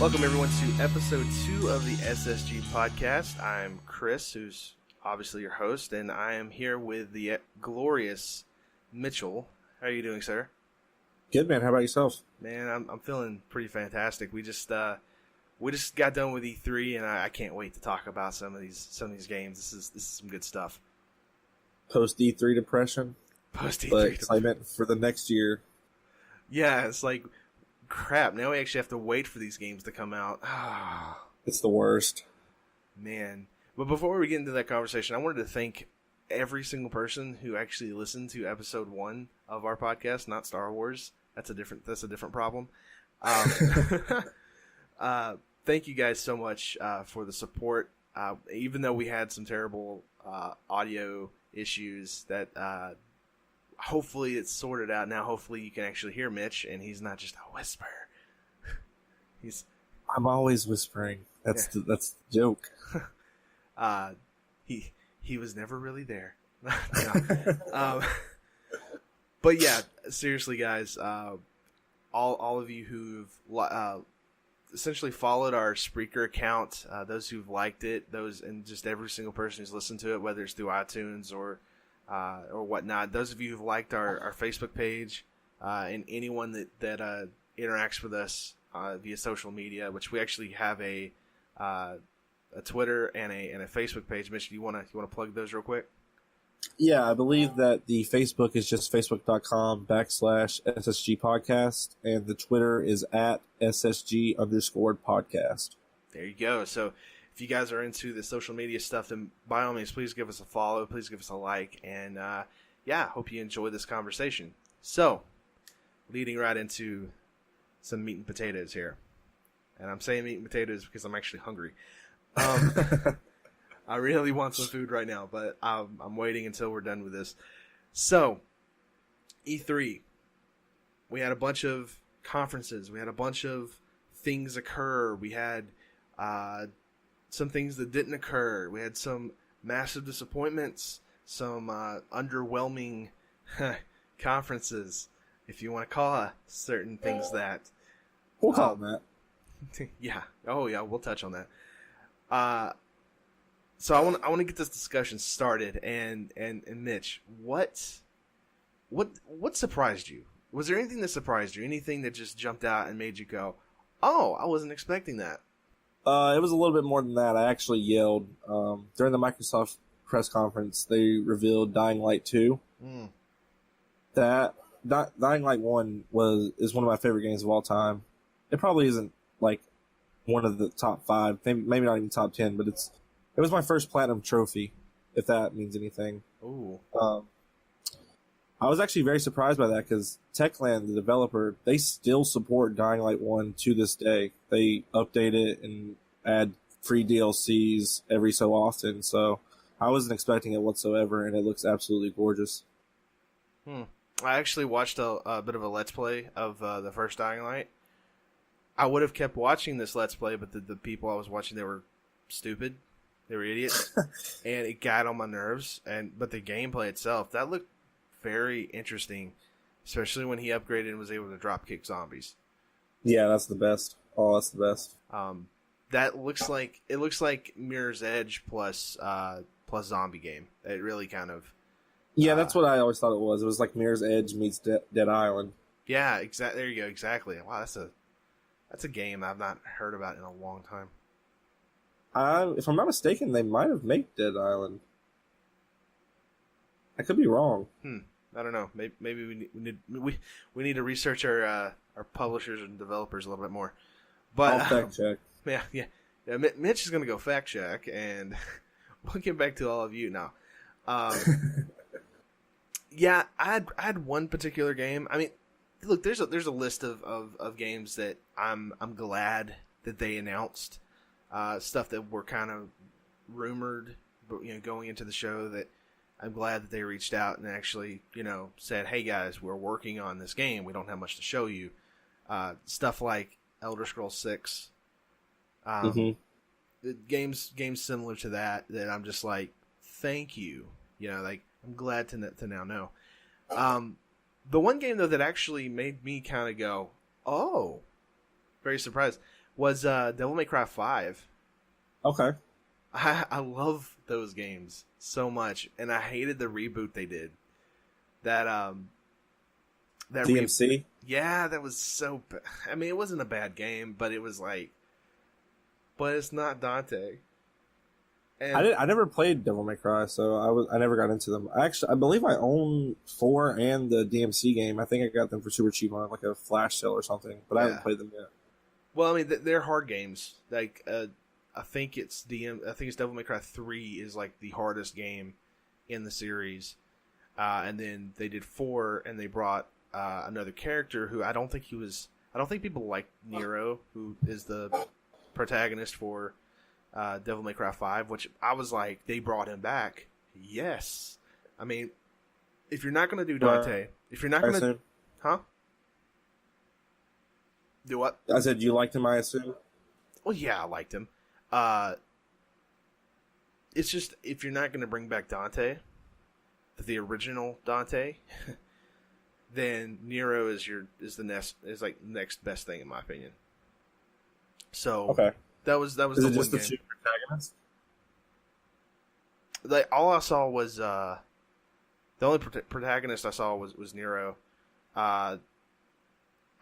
Welcome, everyone, to episode 2 of the SSG podcast. I'm Chris, who's obviously your host, and I am here with the glorious Mitchell. How are you doing, sir? Good, man. How about yourself? Man, I'm feeling pretty fantastic. We just got done with E3, and I can't wait to talk about some of these games. This is some good stuff. Post E3 depression. Post E3 but excitement for the next year. Yeah, it's like, crap, now we actually have to wait for these games to come out. It's the worst. Man. But before we get into that conversation, I wanted to thank every single person who actually listened to episode 1 of our podcast, not Star Wars. That's a different problem. Thank you guys so much for the support. Even though we had some terrible audio issues that hopefully it's sorted out now. Hopefully you can actually hear Mitch and he's not just a whisper. I'm always whispering. That's the joke. He was never really there. But yeah, seriously, guys, all of you who've essentially followed our Spreaker account, those who've liked it, and just every single person who's listened to it, whether it's through iTunes or whatnot. Those of you who've liked our Facebook page, and anyone that interacts with us via social media, which we actually have a Twitter and a Facebook page. Mitch, do you want to plug those real quick? Yeah, I believe that the Facebook is just facebook.com/SSG podcast, and the Twitter is at SSG_podcast. There you go. So if you guys are into the social media stuff, then by all means, please give us a follow. Please give us a like. And hope you enjoy this conversation. So, leading right into some meat and potatoes here. And I'm saying meat and potatoes because I'm actually hungry. I really want some food right now, but I'm waiting until we're done with this. So, E3. We had a bunch of conferences. We had a bunch of things occur. We had some things that didn't occur. We had some massive disappointments, some underwhelming conferences, if you want to call certain things that. We'll call them that. Yeah. Oh, yeah. We'll touch on that. So I want to get this discussion started. And Mitch, what surprised you? Was there anything that surprised you? Anything that just jumped out and made you go, "Oh, I wasn't expecting that"? It was a little bit more than that. I actually yelled during the Microsoft press conference. They revealed Dying Light 2. That Dying Light 1 is one of my favorite games of all time. It probably isn't like one of the top 5, maybe not even top 10, but it was my first platinum trophy, if that means anything. Ooh. I was actually very surprised by that because Techland, the developer, they still support Dying Light 1 to this day. They update it and add free DLCs every so often, so I wasn't expecting it whatsoever, and it looks absolutely gorgeous. I actually watched a bit of a Let's Play of the first Dying Light. I would have kept watching this Let's Play, but the people I was watching, they were stupid. They were idiots. And it got on my nerves. But the gameplay itself, that looked very interesting, especially when he upgraded and was able to drop kick zombies. Yeah, that's the best. Oh, that's the best. That looks like Mirror's Edge plus zombie game. It really kind of. Yeah, that's what I always thought it was. It was like Mirror's Edge meets Dead Island. Yeah, exactly. There you go. Exactly. Wow, that's a game I've not heard about in a long time. If I'm not mistaken, they might have made Dead Island. I could be wrong. I don't know. Maybe we need to research our publishers and developers a little bit more. But I'll fact check. Yeah. Mitch is going to go fact check, and we'll get back to all of you now. Yeah, I had one particular game. I mean, look, there's a list of games that I'm glad that they announced. Stuff that were kind of rumored, but going into the show, that I'm glad that they reached out and actually said, "Hey guys, we're working on this game. We don't have much to show you." Stuff like Elder Scrolls 6. Games similar to that I'm just like, thank you. Like, I'm glad to now know. The one game though that actually made me kind of go, oh, very surprised, was Devil May Cry 5. Okay. I love those games so much, and I hated the reboot they did. That DMC? Yeah, that was so bad. I mean, it wasn't a bad game, but it was like, but it's not Dante. And I never played Devil May Cry, so I never got into them. I believe I own 4 and the DMC game. I think I got them for super cheap on like a flash sale or something, but I haven't played them yet. Well, I mean, they're hard games. Like, I think it's Devil May Cry 3 is like the hardest game in the series, and then they did 4, and they brought another character who I don't think people like Nero, who is the protagonist for Devil May Cry 5, which I was like, they brought him back. Yes. I mean, if you're not going to do Dante, if you're not going to... Huh? Do what? I said you liked him, I assume? Well, yeah, I liked him. It's just, if you're not going to bring back Dante, the original Dante, then Nero is the next best thing in my opinion. So okay. That was Is the it just the one game. two protagonists? Like, all I saw was the only protagonist I saw was Nero.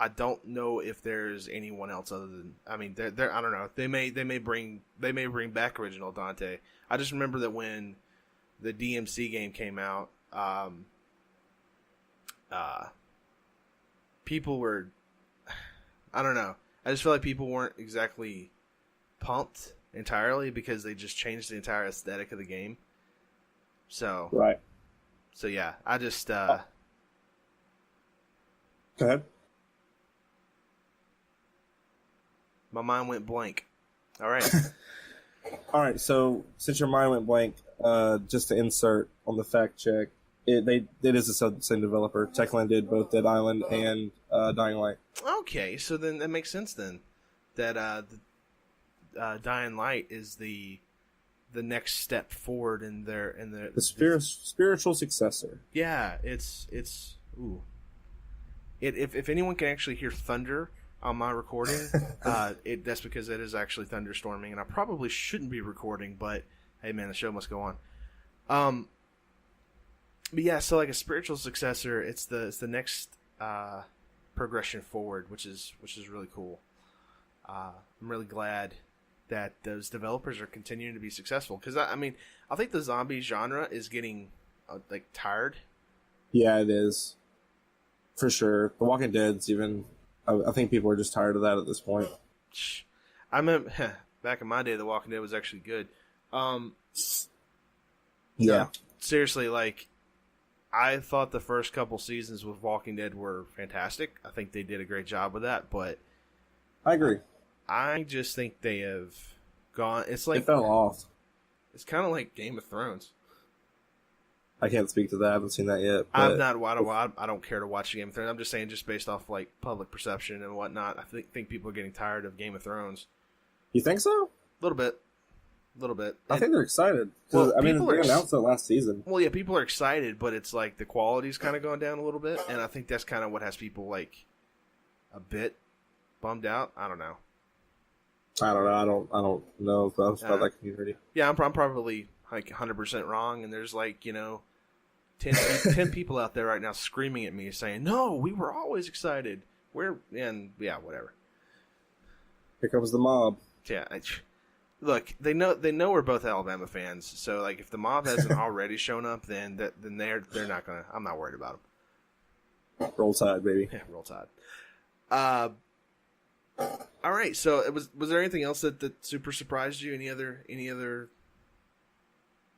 I don't know if there's anyone else other than, I mean, they're I don't know. They may bring back original Dante. I just remember that when the DMC game came out, people were, I don't know. I just feel like people weren't exactly pumped entirely because they just changed the entire aesthetic of the game. So right. So yeah, I just Go ahead. My mind went blank. All right. All right. So since your mind went blank, just to insert on the fact check, it is the same developer. Techland did both Dead Island and Dying Light. Okay, so then that makes sense then. That Dying Light is the next step forward in the spiritual successor. Yeah, it's ooh. If anyone can actually hear thunder on my recording, that's because it is actually thunderstorming, and I probably shouldn't be recording, but hey, man, the show must go on. But yeah, so like a spiritual successor, it's the next progression forward, which is really cool. I'm really glad that those developers are continuing to be successful, because I mean, I think the zombie genre is getting like tired. Yeah, it is, for sure. The Walking Dead's even. I think people are just tired of that at this point. I remember back in my day, The Walking Dead was actually good. Yeah. Seriously, like, I thought the first couple seasons with Walking Dead were fantastic. I think they did a great job with that, but I agree. I just think they have gone. It's like it fell off. It's kind of like Game of Thrones. I can't speak to that. I haven't seen that yet. I don't care to watch Game of Thrones. I'm just saying, just based off like public perception and whatnot, I think people are getting tired of Game of Thrones. You think so? A little bit. I think they're excited. Well, I mean, they announced it last season. Well, yeah, people are excited, but it's like the quality's kind of going down a little bit, and I think that's kind of what has people like a bit bummed out. I don't know. I don't know about that community. Yeah, I'm probably like 100% wrong, and there's like 10 people out there right now screaming at me saying, "No, we were always excited." And whatever. Here comes the mob. Yeah. Look, they know we're both Alabama fans, so like if the mob hasn't already shown up, then they're not gonna. I'm not worried about them. Roll Tide, baby. Yeah, roll Tide. All right. So was there anything else that super surprised you? Any other?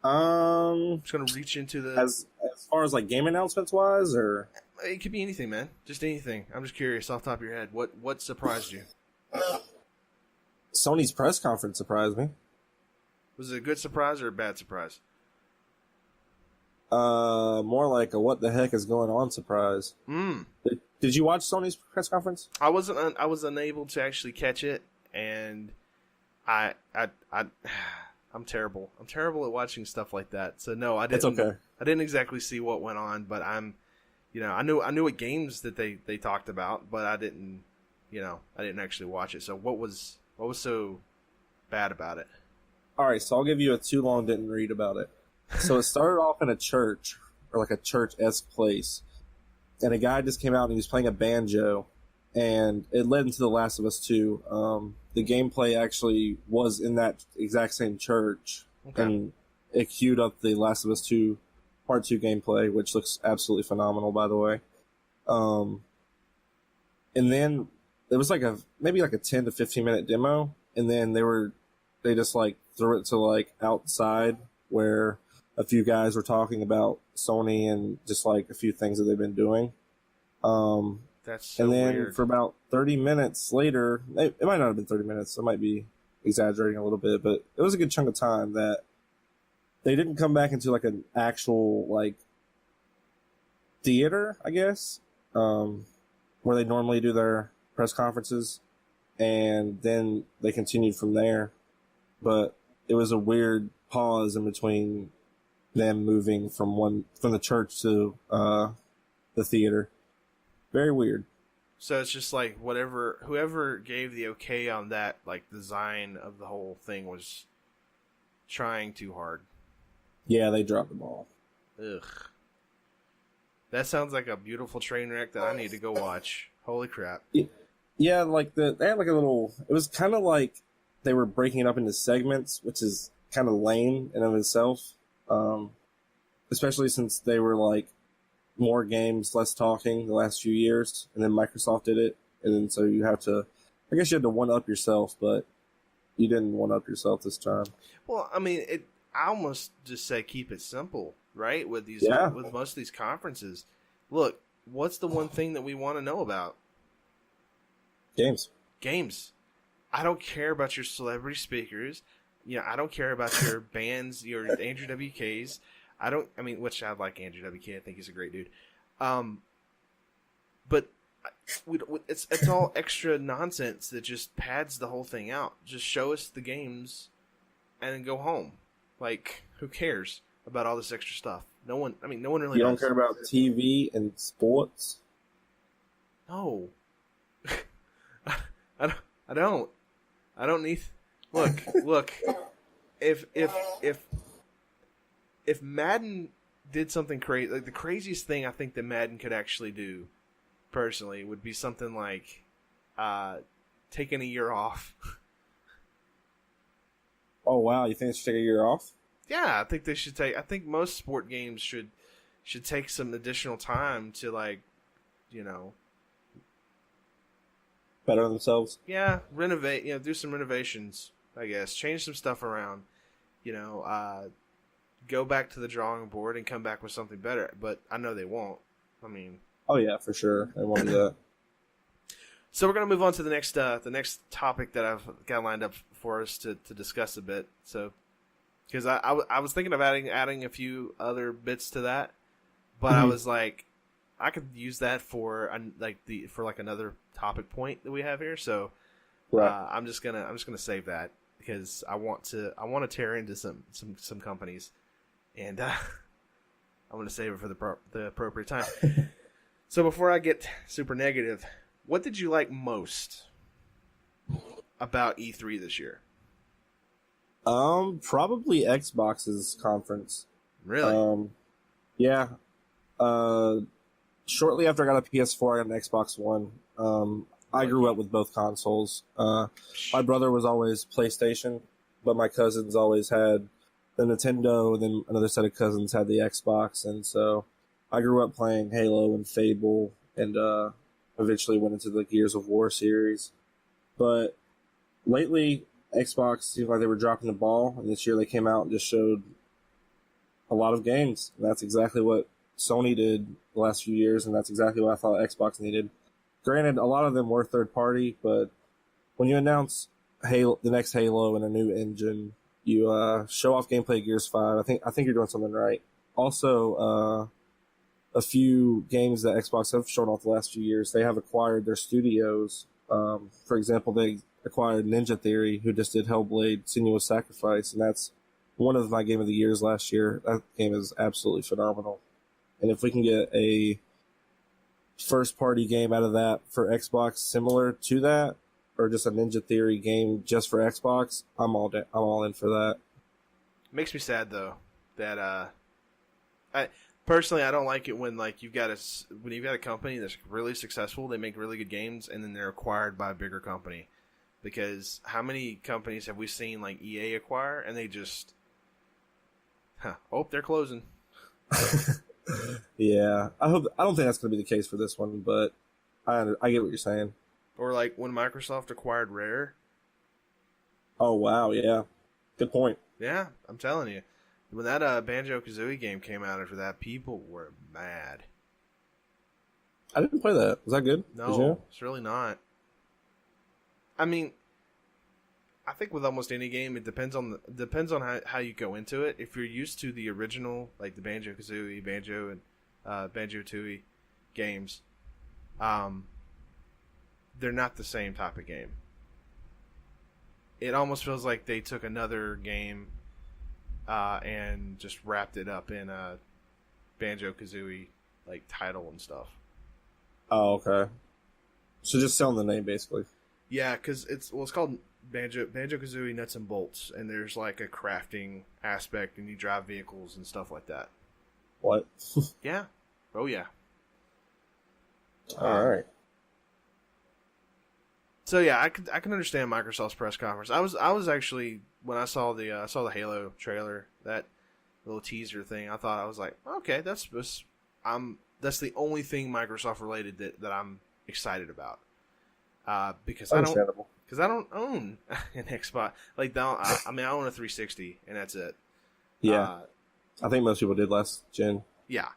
I'm just gonna reach into the as far as like game announcements wise, or it could be anything, man. Just anything. I'm just curious off the top of your head. What surprised you? Sony's press conference surprised me. Was it a good surprise or a bad surprise? More like a what the heck is going on surprise. Did you watch Sony's press conference? I was unable to actually catch it, and I'm terrible. I'm terrible at watching stuff like that. So no, I didn't. It's okay. I didn't exactly see what went on, but I knew what games that they talked about, but I didn't actually watch it. So what was What was so bad about it? All right, so I'll give you a too long didn't read about it. So it started off in a church, or like a church-esque place, and a guy just came out and he was playing a banjo, and it led into The Last of Us 2. The gameplay actually was in that exact same church, Okay. and it queued up The Last of Us 2 Part 2 gameplay, which looks absolutely phenomenal, by the way. And then it was like maybe like a 10 to 15 minute demo, and then they just like threw it to like outside where a few guys were talking about Sony and just like a few things that they've been doing. That's so and then weird. for about 30 minutes later, it might not have been 30 minutes, I might be exaggerating a little bit, but it was a good chunk of time that they didn't come back into like an actual like theater, I guess, where they normally do their press conferences, and then they continued from there. But it was a weird pause in between them moving from the church to the theater. Very weird. So it's just like whoever gave the okay on that like design of the whole thing was trying too hard. Yeah, they dropped the ball. Ugh. That sounds like a beautiful train wreck that I need to go watch. Holy crap. Yeah, like they had like a little. It was kind of like they were breaking it up into segments, which is kind of lame in of itself. Especially since they were like more games, less talking the last few years, and then Microsoft did it, and then so you have to. I guess you had to one up yourself, but you didn't one up yourself this time. Well, I mean, I almost just say keep it simple, right? With these, with most of these conferences, look, what's the one thing that we want to know about? Games. I don't care about your celebrity speakers. I don't care about your bands, your Andrew WKs. Which I like Andrew WK. I think he's a great dude. But it's all extra nonsense that just pads the whole thing out. Just show us the games and then go home. Like, who cares about all this extra stuff? No one really You does. don't care about TV and sports? No. I don't. I don't need. Look. If Madden did something crazy, like the craziest thing I think that Madden could actually do, personally, would be something like taking a year off. Oh wow, you think they should take a year off? Yeah, I think they should take. I think most sport games should take some additional time to Better themselves? Yeah, renovate. Do some renovations. I guess change some stuff around. Go back to the drawing board and come back with something better. But I know they won't. Oh yeah, for sure. They won't do that. So we're gonna move on to the next topic that I've got lined up for us to discuss a bit. So, because I was thinking of adding a few other bits to that, but I was like, I could use that for another topic point that we have here. So, right. I'm just gonna save that because I want to tear into some companies, and I'm gonna save it for the appropriate time. So before I get super negative, what did you like most about E3 this year? Probably Xbox's conference. Really? Yeah. Shortly after I got a PS4, I got an Xbox One. I grew up with both consoles. My brother was always PlayStation, but my cousins always had the Nintendo, and then another set of cousins had the Xbox, and so I grew up playing Halo and Fable, and eventually went into the Gears of War series. But lately, Xbox seemed like they were dropping the ball, and this year they came out and just showed a lot of games. And that's exactly what Sony did the last few years, and that's exactly what I thought Xbox needed. Granted, a lot of them were third party, but when you announce the next Halo and a new engine, you show off gameplay of Gears 5. I think you're doing something right. Also, a few games that Xbox have shown off the last few years, they have acquired their studios. For example, they acquired Ninja Theory, who just did Hellblade: Senua's Sacrifice, and that's one of my game of the years last year. That game is absolutely phenomenal. And if we can get a first-party game out of that for Xbox similar to that, or just a Ninja Theory game just for Xbox, I'm all in for that. Makes me sad though that I personally I don't like it when like you've got a company that's really successful, they make really good games, and then they're acquired by a bigger company. Because how many companies have we seen like EA acquire and they just, they're closing. Yeah, I don't think that's going to be the case for this one, but I get what you're saying. Or like when Microsoft acquired Rare. Oh wow, yeah, good point. Yeah, I'm telling you, when that Banjo-Kazooie game came out after that, people were mad. I didn't play that. Was that good? No, it's really not. I mean, I think with almost any game, it depends on how you go into it. If you're used to the original, like the Banjo-Kazooie, Banjo and Banjo-Tooie games, they're not the same type of game. It almost feels like they took another game and just wrapped it up in a Banjo-Kazooie like title and stuff. Oh, okay. So just selling the name, basically. Yeah, because it's called Banjo-Kazooie Nuts and Bolts, and there's like a crafting aspect, and you drive vehicles and stuff like that. What? Yeah. Oh yeah. All right. So yeah, I can understand Microsoft's press conference. I was actually, when I saw the Halo trailer, that little teaser thing, I thought, I was like, okay, that's the only thing Microsoft related that I'm excited about. Because I don't own an Xbox. Like, I own a 360, and that's it. Yeah, I think most people did last gen. Yeah,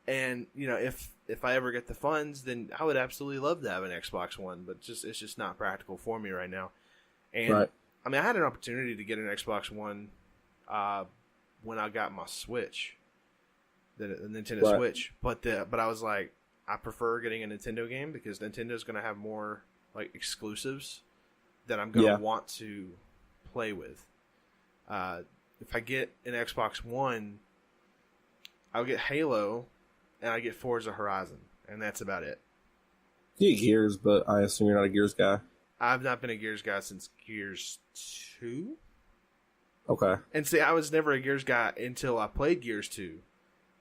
and if I ever get the funds, then I would absolutely love to have an Xbox One, but it's just not practical for me right now. And right. I mean, I had an opportunity to get an Xbox One when I got my Switch, the Nintendo Switch, but I was like, I prefer getting a Nintendo game because Nintendo's going to have more like exclusives that I'm going to want to play with. If I get an Xbox One, I'll get Halo and I get Forza Horizon, and that's about it. You get Gears, but I assume you're not a Gears guy. I've not been a Gears guy since Gears 2. Okay. And see, I was never a Gears guy until I played Gears 2.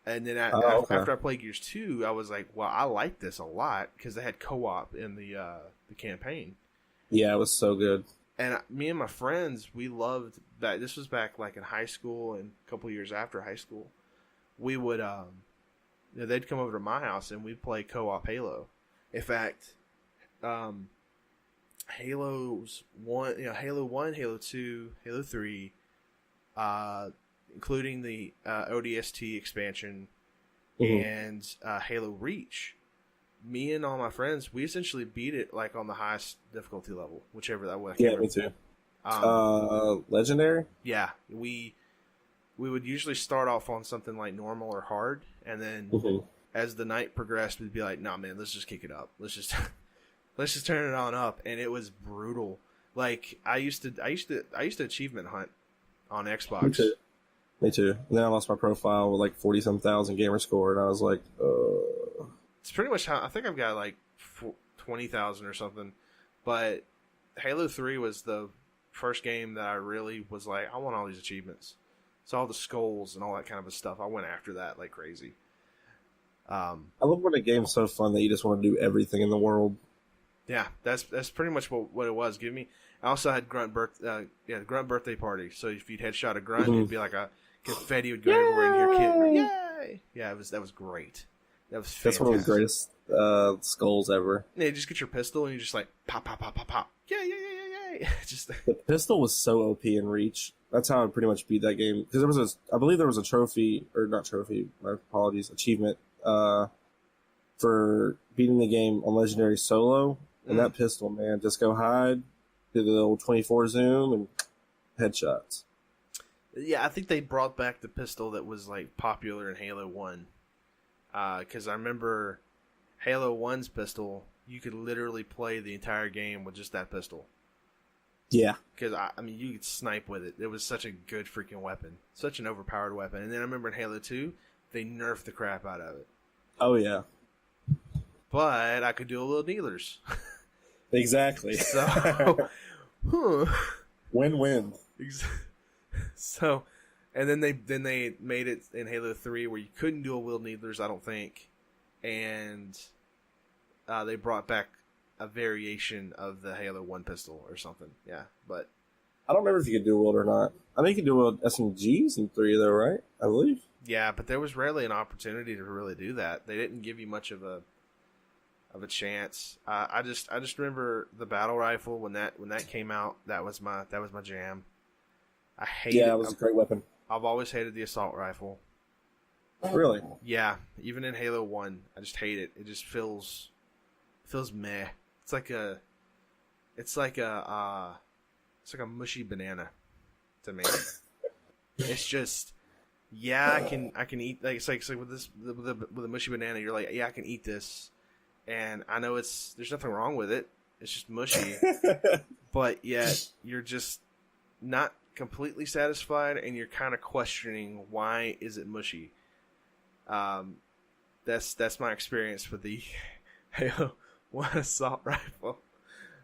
And then after I played Gears 2, I was like, well, I like this a lot because they had co-op in the campaign. Yeah, it was so good. And me and my friends, we loved that. This was back like in high school and a couple years after high school. We would, they'd come over to my house and we'd play co-op Halo. In fact, Halo's Halo 1, Halo 2, Halo 3, including the ODST expansion and Halo Reach. Me and all my friends, we essentially beat it like on the highest difficulty level, whichever that was. Yeah, me too. Legendary? Yeah, we would usually start off on something like normal or hard, and then as the night progressed, we'd be like, "Nah, man, let's just kick it up. Let's just turn it on up." And it was brutal. Like I used to achievement hunt on Xbox. Me too. And then I lost my profile with like 40-some thousand gamer score, and I was like, It's pretty much how I think I've got like 20,000 or something. But Halo 3 was the first game that I really was like, I want all these achievements. So all the skulls and all that kind of stuff, I went after that like crazy. I love when a game's so fun that you just want to do everything in the world. Yeah, that's pretty much what it was. I also had Grunt birthday party. So if you'd headshot a Grunt, it'd be like a confetti would go everywhere in your kit. Yay! Yeah, that was great. That was fantastic. That's one of the greatest skulls ever. Yeah, you just get your pistol and you just like pop, pop, pop, pop, pop. Yay! Just the pistol was so OP in Reach. That's how I pretty much beat that game. Because I believe there was a trophy, or not trophy, my apologies, achievement for beating the game on Legendary solo. And that pistol, man, just go hide, do the little 24 zoom, and headshots. Yeah, I think they brought back the pistol that was like popular in Halo 1. Because I remember Halo 1's pistol, you could literally play the entire game with just that pistol. Yeah. Because, I mean, you could snipe with it. It was such a good freaking weapon. Such an overpowered weapon. And then I remember in Halo 2, they nerfed the crap out of it. Oh, yeah. But I could do a little kneelers. Exactly. So, Win-win. So, and then they made it in Halo 3 where you couldn't dual wield needlers, I don't think, and they brought back a variation of the Halo 1 pistol or something. Yeah, but I don't remember if you could dual wield or not. I think you could dual wield SMGs in 3 though, right? I believe. yeah, but there was rarely an opportunity to really do that. They didn't give you much of a chance. I just remember the battle rifle when that came out. That was my jam. I hate it. Yeah, it was a great weapon. I've always hated the assault rifle. Really? Yeah, even in Halo 1, I just hate it. It just feels meh. It's like a mushy banana to me. It's just, yeah, I can eat, like it's like with this with a mushy banana, you're like, yeah, I can eat this, and I know there's nothing wrong with it. It's just mushy, but yet you're just not completely satisfied, and you're kind of questioning why is it mushy. That's my experience with the Halo 1 assault rifle.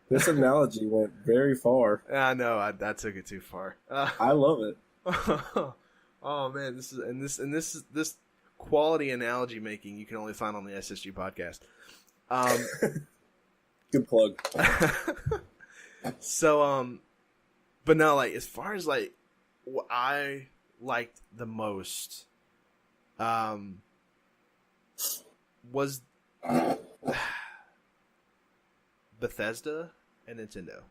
This analogy went very far. I know I took it too far. I love it. Oh man, this quality analogy making you can only find on the SSG podcast. Good plug. So but no, like as far as like what I liked the most was Bethesda and Nintendo.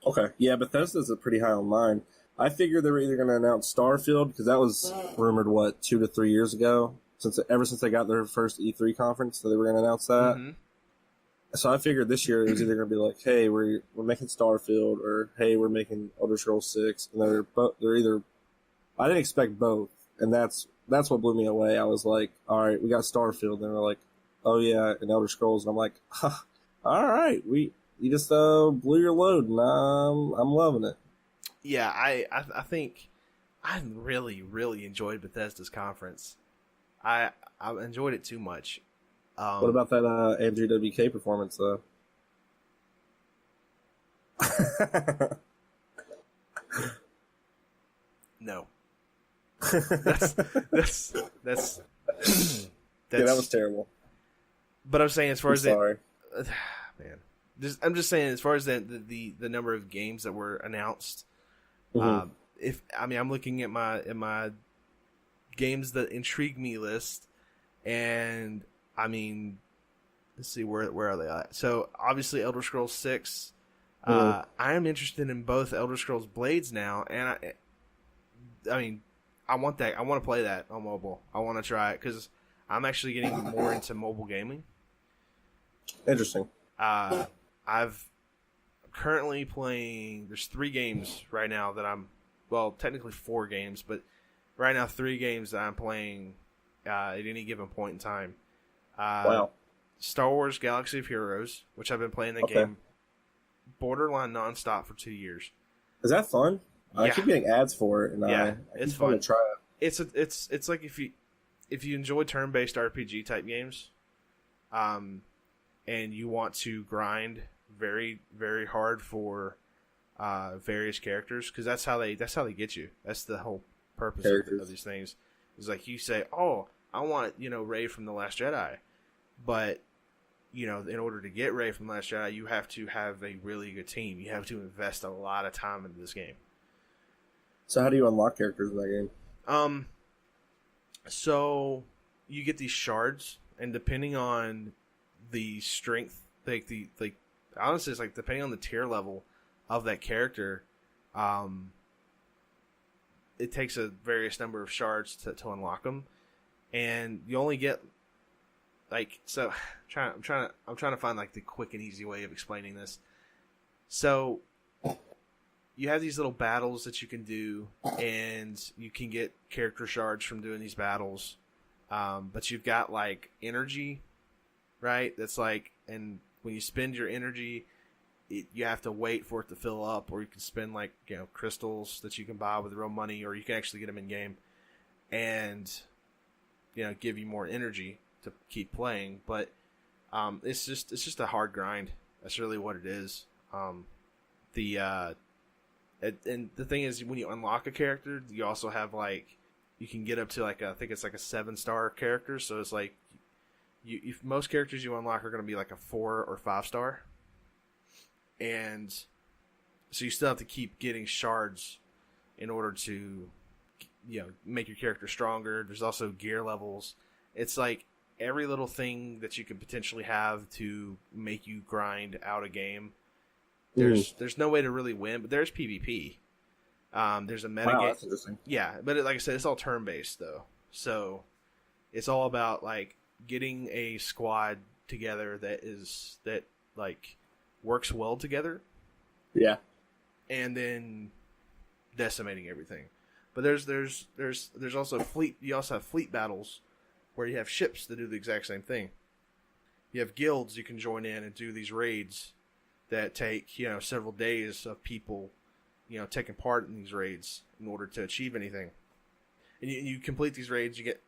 Okay, yeah, Bethesda's a pretty high on mine. I figured they were either going to announce Starfield, because that was rumored, 2 to 3 years ago? Ever since they got their first E3 conference, that they were going to announce that. Mm-hmm. So I figured this year it was either going to be like, hey, we're making Starfield, or hey, we're making Elder Scrolls 6. And they're either... I didn't expect both, and that's what blew me away. I was like, all right, we got Starfield. And they're like, oh yeah, and Elder Scrolls. And I'm like, all right, you just blew your load, and I'm loving it. Yeah, I think I really, really enjoyed Bethesda's conference. I enjoyed it too much. What about that Andrew WK performance, though? No. That's yeah, that was terrible. But I'm saying as far as sorry. Man. I'm just saying as far as the number of games that were announced. Mm-hmm. I'm looking at my games that intrigue me list, and I mean, let's see where are they at. So obviously Elder Scrolls 6. I am interested in both Elder Scrolls Blades now, and I mean, I want that. I want to play that on mobile. I want to try it because I'm actually getting more into mobile gaming. Interesting. I've currently playing. There's 3 games right now that technically 4 games, but right now 3 games that I'm playing at any given point in time. Wow. Star Wars Galaxy of Heroes, which I've been playing that game borderline nonstop for 2 years. Is that fun? Yeah. I keep getting ads for it, and it's fun to try it. It's like if you enjoy turn-based RPG type games, and you want to grind very, very hard for various characters, because that's how they get you. That's the whole purpose of these things. Is like you say, oh, I want Rey from The Last Jedi, but in order to get Rey from The Last Jedi, you have to have a really good team. You have to invest a lot of time into this game. So how do you unlock characters in that game? So you get these shards, and depending on the strength, honestly, it's like depending on the tier level of that character, it takes a various number of shards to unlock them, and you only get so. I'm trying to find the quick and easy way of explaining this. So you have these little battles that you can do, and you can get character shards from doing these battles. But you've got energy, right? That's and when you spend your energy, you have to wait for it to fill up, or you can spend crystals that you can buy with real money, or you can actually get them in game, and give you more energy to keep playing. But it's just a hard grind. That's really what it is. And the thing is, when you unlock a character, you also have like, you can get up to like I think it's like a 7-star character. So it's like, most characters you unlock are going to be like a 4 or 5-star, and so you still have to keep getting shards in order to, make your character stronger. There's also gear levels. It's like every little thing that you could potentially have to make you grind out a game. There's no way to really win, but there's PvP. There's a meta game. That's interesting. Yeah, but like I said, it's all turn-based though. So it's all about like getting a squad together that like works well together. Yeah. And then decimating everything. But there's also fleet. You also have fleet battles where you have ships that do the exact same thing. You have guilds you can join in and do these raids that take several days of people taking part in these raids in order to achieve anything. And you complete these raids, you get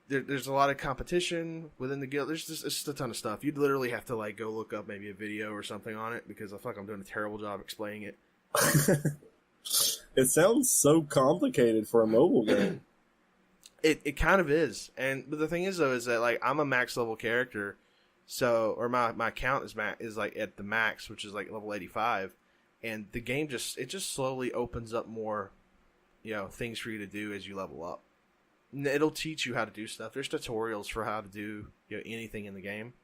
there's a lot of competition within the guild. There's just a ton of stuff. You'd literally have to like go look up maybe a video or something on it, because I feel like I'm doing a terrible job explaining it. It sounds so complicated for a mobile game. It kind of is. But the thing is though, is that like I'm a max level character, or my account is like at the max, which is like level 85, and the game just slowly opens up more things for you to do as you level up. It'll teach you how to do stuff. There's tutorials for how to do anything in the game.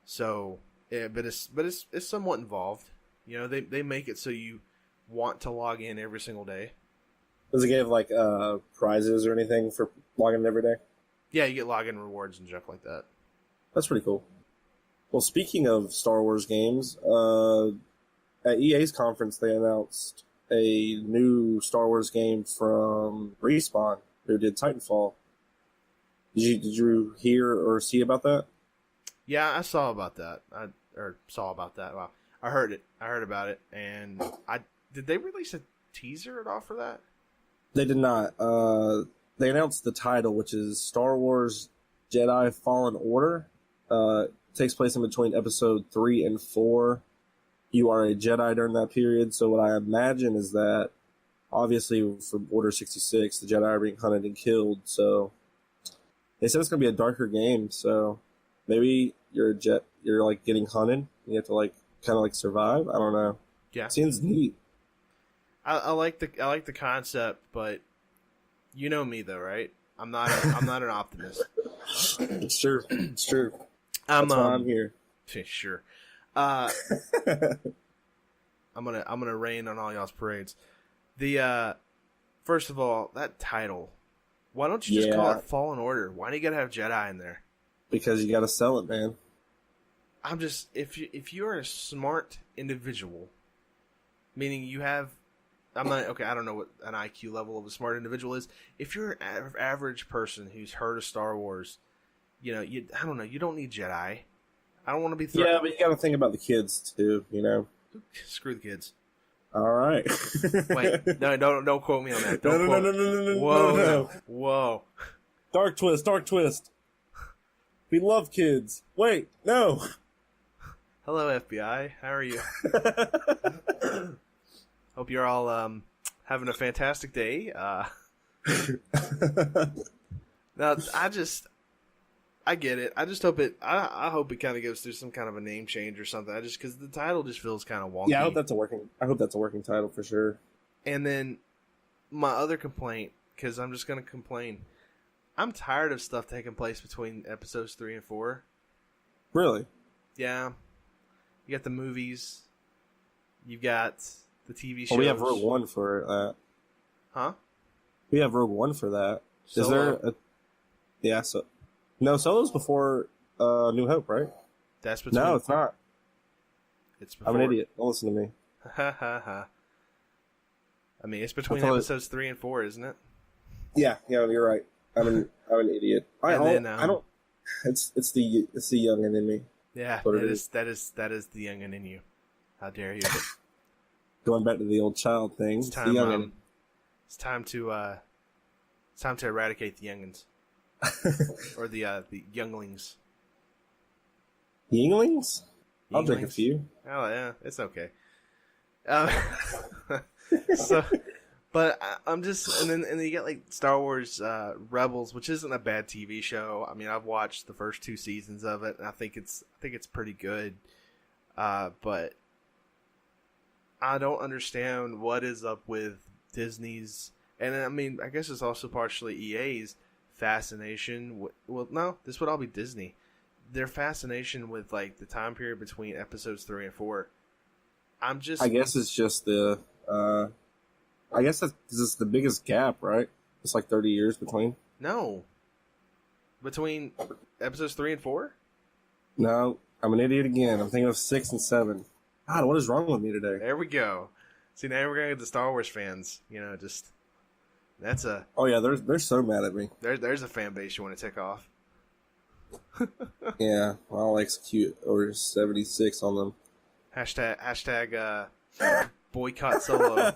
So, yeah, but it's somewhat involved. They make it so you want to log in every single day. Does it give like prizes or anything for logging in every day? Yeah, you get login rewards and junk like that. That's pretty cool. Well, speaking of Star Wars games, at EA's conference they announced a new Star Wars game from Respawn, who did Titanfall. Did you hear or see about that? Yeah, I saw about that. Wow, I heard it. I heard about it, and did they release a teaser at all for that? They did not. They announced the title, which is Star Wars Jedi Fallen Order. Takes place in between episode 3 and 4. You are a Jedi during that period. So what I imagine is that, obviously, from Order 66, the Jedi are being hunted and killed. So they said it's going to be a darker game. So maybe you're like getting hunted. And you have to like kind of like survive. I don't know. Yeah, it seems neat. I like the concept, but you know me though, right? I'm not an optimist. It's true. It's true. That's why I'm here. Sure. I'm gonna rain on all y'all's parades. The first of all, that title. Why don't you just call it Fallen Order? Why do you gotta have Jedi in there? Because you gotta sell it, man. I'm just if you're a smart individual, meaning you have. I don't know what an IQ level of a smart individual is. If you're an average person who's heard of Star Wars, I don't know. You don't need Jedi. I don't want to be. Yeah, but you got to think about the kids too. Screw the kids. All right. Wait, no, don't quote me on that. No. Whoa. Dark twist. We love kids. Wait, no. Hello, FBI. How are you? Hope you're all having a fantastic day. Now, I get it. I just hope I hope it kind of goes through some kind of a name change or something. Because the title just feels kind of wonky. Yeah, I hope that's a working title for sure. And then my other complaint, because I'm just going to complain, I'm tired of stuff taking place between episodes 3 and 4. Really? Yeah. You got the movies. You've got the TV shows. Well, we have Rogue One for that. Huh? We have Rogue One for that. Solo? Is there a... Yeah, so... No, Solo's before New Hope, right? That's between... No, it's not. It's before... I'm an idiot. Don't listen to me. Ha ha ha. I mean, it's between episodes 3 and 4, isn't it? Yeah, you're right. I'm an idiot. I don't... It's the youngin' in me. Yeah, that is the youngin' in you. How dare you? Going back to the old child thing. It's time to eradicate the youngins. Or the younglings. Younglings? I'll drink a few. Oh yeah, it's okay. Um, so, but I'm just, and then you get like Star Wars Rebels, which isn't a bad TV show. I mean, I've watched the first 2 seasons of it, and I think it's pretty good. But I don't understand what is up with Disney's, and I mean, I guess it's also partially EA's fascination. Well, no, this would all be Disney. Their fascination with like the time period between episodes 3 and 4. I guess it's just the. I guess that's 'cause it's the biggest gap, right? It's like 30 years between. No. Between episodes 3 and 4? No, I'm an idiot again. I'm thinking of 6 and 7. God, what is wrong with me today? There we go. See, now we're gonna get the Star Wars fans. You know, just that's a. Oh yeah, they're so mad at me. There's a fan base you want to tick off. Yeah, I'll execute over 76 on them. Hashtag boycott Solo.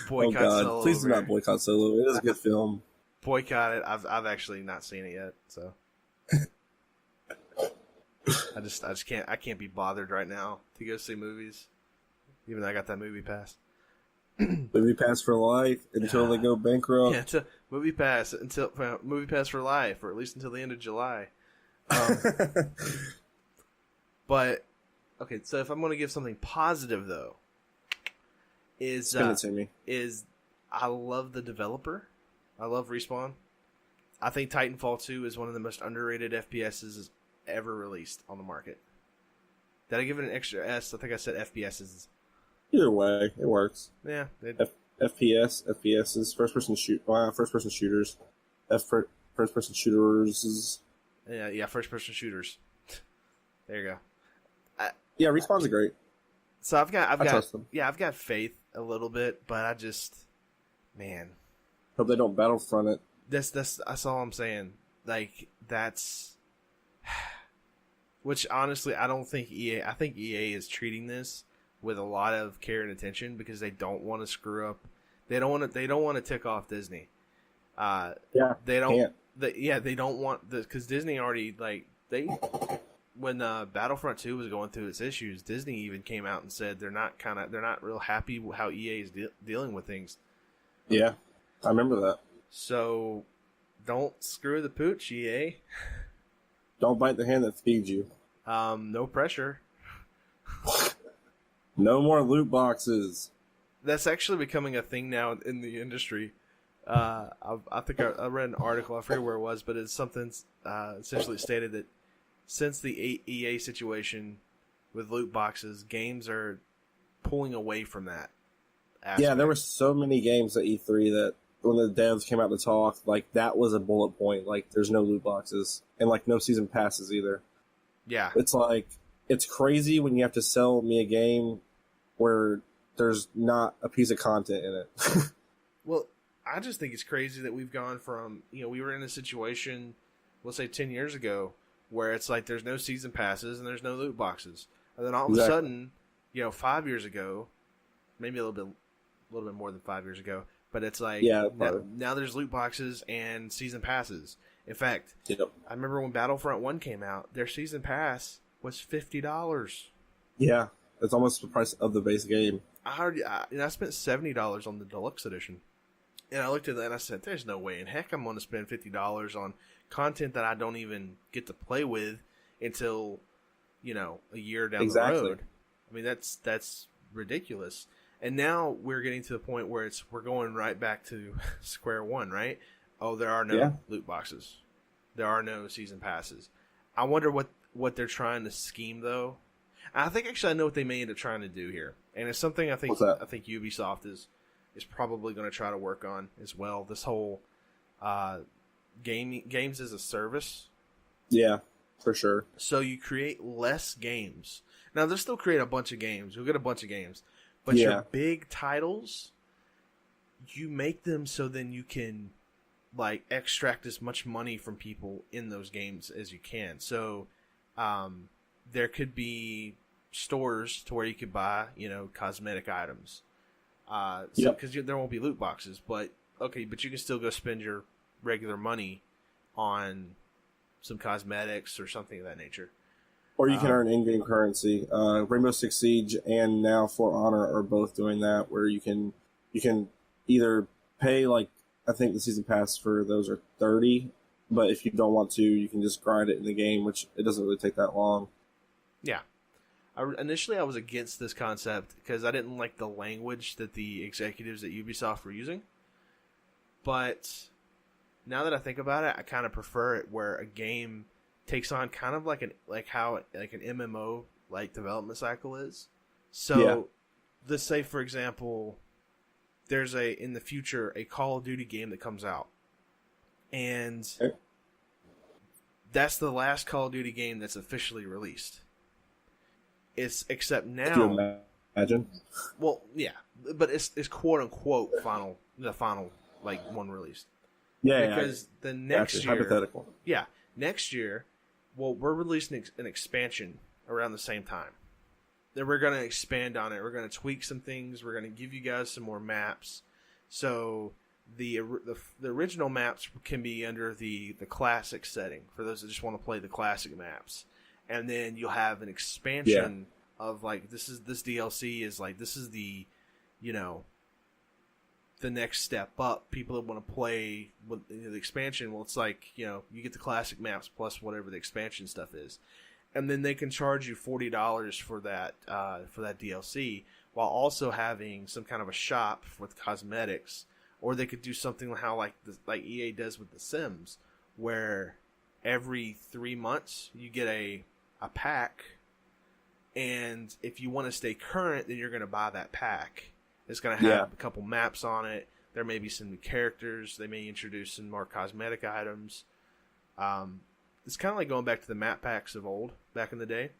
Boycott Solo. Please do not boycott Solo. It is a good film. Boycott it. I've actually not seen it yet, so I just can't be bothered right now to go see movies, even though I got that movie pass. Movie pass for life until they go bankrupt. Yeah, movie pass for life, or at least until the end of July. But okay, so if I'm going to give something positive though, is I love the developer. I love Respawn. I think Titanfall 2 is one of the most underrated FPSs ever released on the market. Did I give it an extra S? I think I said FPSs. Either way, it works. Yeah. FPSs, first person shooters. First person shooters. Yeah, first person shooters. There you go. Yeah, Respawn's great. So I've got trust them. Yeah, I've got faith a little bit, but I just, man, hope they don't Battlefront it. That's all I'm saying. Like that's, which honestly I don't think EA. I think EA is treating this with a lot of care and attention because they don't want to screw up. They don't want to tick off Disney. They don't want this because Disney already when Battlefront 2 was going through its issues, Disney even came out and said they're not real happy with how EA is dealing with things. Yeah, I remember that. So don't screw the pooch, EA. Don't bite the hand that feeds you. No pressure. No more loot boxes. That's actually becoming a thing now in the industry. I think I read an article, I forget where it was, but it's something essentially stated that since the EA situation with loot boxes, games are pulling away from that aspect. Yeah, there were so many games at E3 that when the devs came out to talk, like that was a bullet point. Like there's no loot boxes and like no season passes either. Yeah. It's like, it's crazy when you have to sell me a game where there's not a piece of content in it. Well, I just think it's crazy that we've gone from, we were in a situation, let's say 10 years ago, where it's like there's no season passes and there's no loot boxes. And then all of a sudden, 5 years ago, maybe a little bit more than 5 years ago, but it's like now there's loot boxes and season passes. In fact, I remember when Battlefront 1 came out, their season pass was $50. Yeah, it's almost the price of the base game. I spent $70 on the deluxe edition. And I looked at that and I said, there's no way in heck I'm going to spend $50 on content that I don't even get to play with until, a year down the road. I mean, that's ridiculous. And now we're getting to the point where we're going right back to square one, right? Oh, there are no loot boxes. There are no season passes. I wonder what they're trying to scheme, though. I think actually I know what they may end up trying to do here. And it's something I think Ubisoft is probably going to try to work on as well. This whole games as a service. Yeah, for sure. So you create less games. Now they'll still create a bunch of games. You'll get a bunch of games. But your big titles, you make them so then you can extract as much money from people in those games as you can. So there could be stores to where you could buy, cosmetic items. Because there won't be loot boxes, but you can still go spend your regular money on some cosmetics or something of that nature. Or you can earn in-game currency. Rainbow Six Siege and now For Honor are both doing that, where you can either pay, like, I think the season pass for those are $30, but if you don't want to, you can just grind it in the game, which it doesn't really take that long. Yeah. Initially, I was against this concept because I didn't like the language that the executives at Ubisoft were using. But now that I think about it, I kind of prefer it where a game takes on kind of like an MMO like development cycle is. So, let's say for example, there's in the future a Call of Duty game that comes out, and that's the last Call of Duty game that's officially released. Except now. Can you imagine? Well, yeah, but it's quote unquote the final like one released. Yeah, because the next year, hypothetical. Yeah, next year, well, we're releasing an expansion around the same time. Then we're going to expand on it. We're going to tweak some things. We're going to give you guys some more maps. So the original maps can be under the classic setting for those that just want to play the classic maps. And then you'll have an expansion of like this DLC is like this is the, you know, the next step up. People that want to play with the expansion, well, it's like, you know, you get the classic maps plus whatever the expansion stuff is, and then they can charge you $40 for that DLC, while also having some kind of a shop with cosmetics. Or they could do something like EA does with The Sims, where every 3 months you get a pack, and if you want to stay current, then you're going to buy that pack. It's going to have a couple maps on it. There may be some new characters. They may introduce some more cosmetic items. It's kind of like going back to the map packs of old, back in the day.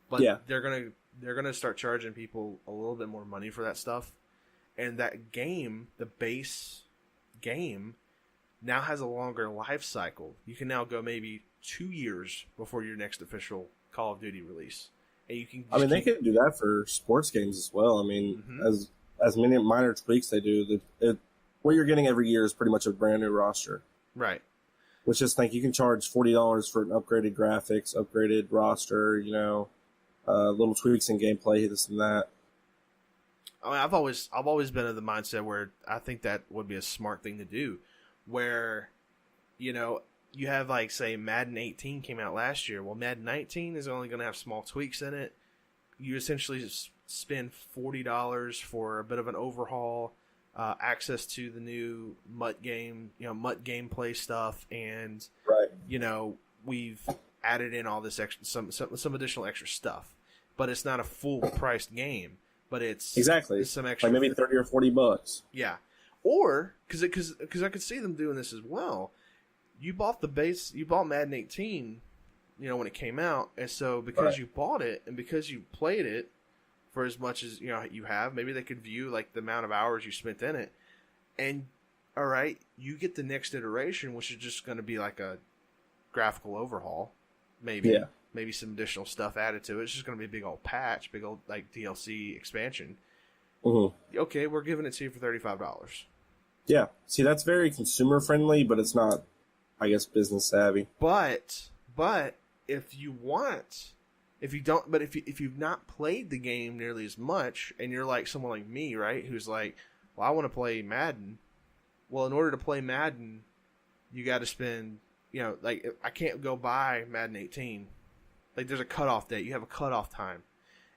But they're gonna start charging people a little bit more money for that stuff. And that game, the base game, now has a longer life cycle. You can now go maybe 2 years before your next official Call of Duty release. And you can. They can do that for sports games as well. I mean, as many minor tweaks they do, what you're getting every year is pretty much a brand new roster. Right. Which is you can charge $40 for an upgraded graphics, upgraded roster, you know, little tweaks in gameplay, this and that. I mean, I've always been of the mindset where I think that would be a smart thing to do, where, you know, you have like, say, Madden 18 came out last year. Well, Madden 19 is only going to have small tweaks in it. You essentially spend $40 for a bit of an overhaul, access to the new MUT game, you know, MUT gameplay stuff, and you know, we've added in all this extra, some additional extra stuff, but it's not a full priced game. But it's some extra, like maybe $30 or $40. Yeah, or because I could see them doing this as well. You bought Madden 18, you know, when it came out, and so because you bought it and because you played it for as much as, you know, you have, maybe they could view like the amount of hours you spent in it, and all right, you get the next iteration, which is just going to be like a graphical overhaul, maybe some additional stuff added to it. It's just going to be a big old patch, big old like DLC expansion. Mm-hmm. Okay, we're giving it to you for $35. Yeah, see, that's very consumer friendly, but it's not, I guess, business savvy. But if you've not played the game nearly as much, and you're like someone like me, right, who's like, well, I want to play Madden. Well, in order to play Madden, you got to spend, you know, like, I can't go buy Madden 18. Like, there's a cutoff date. You have a cutoff time.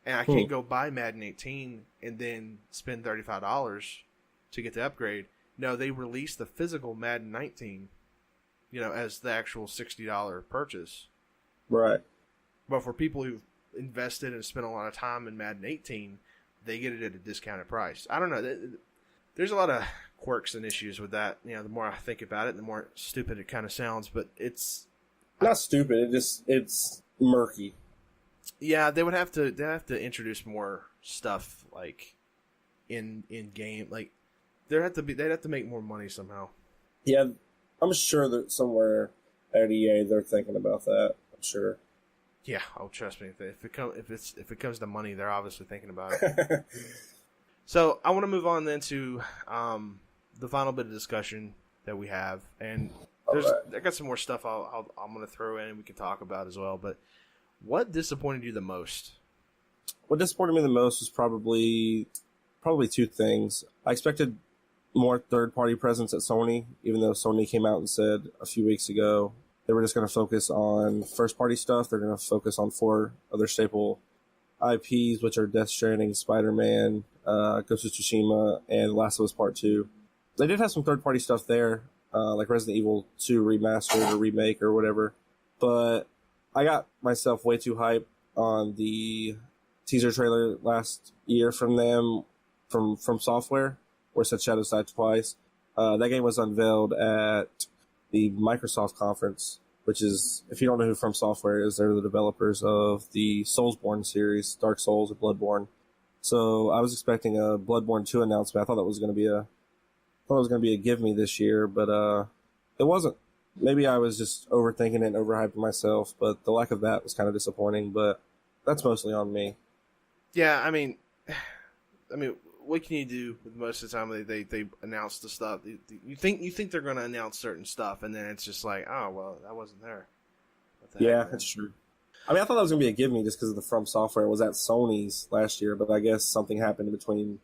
And I can't go buy Madden 18 and then spend $35 to get the upgrade. No, they released the physical Madden 19, you know, as the actual $60 purchase. Right. But for people who've invested and spent a lot of time in Madden 18, they get it at a discounted price. I don't know. There's a lot of quirks and issues with that. You know, the more I think about it, the more stupid it kind of sounds. But it's not stupid. It's murky. Yeah, they'd have to introduce more stuff like in game. Like they'd have to make more money somehow. Yeah, I'm sure that somewhere at EA they're thinking about that. I'm sure. Yeah, oh, trust me. If it comes to money, they're obviously thinking about it. So I want to move on then to the final bit of discussion that we have, and I got some more stuff I'm going to throw in and we can talk about as well. But What disappointed you the most? What disappointed me the most was probably two things. I expected more third-party presence at Sony, even though Sony came out and said a few weeks ago they were just going to focus on first-party stuff. They're going to focus on 4 other staple IPs, which are Death Stranding, Spider-Man, Ghost of Tsushima, and Last of Us Part 2. They did have some third-party stuff there, like Resident Evil 2 remastered or remake or whatever. But I got myself way too hyped on the teaser trailer last year from them, from Software, where it said Shadows Die Twice. That game was unveiled at the Microsoft conference, which is, if you don't know who From Software is, they're the developers of the Soulsborne series, Dark Souls and Bloodborne. So I was expecting a Bloodborne 2 announcement. I thought it was going to be a give me this year, but it wasn't. Maybe I was just overthinking it and overhyping myself, but the lack of that was kind of disappointing, but that's mostly on me. Yeah, I mean, what can you do with most of the time they announce the stuff? You think they're going to announce certain stuff, and then it's just like, oh, well, that wasn't there. Yeah, that's true. I mean, I thought that was going to be a give me just because of the From Software. It was at Sony's last year, but I guess something happened in between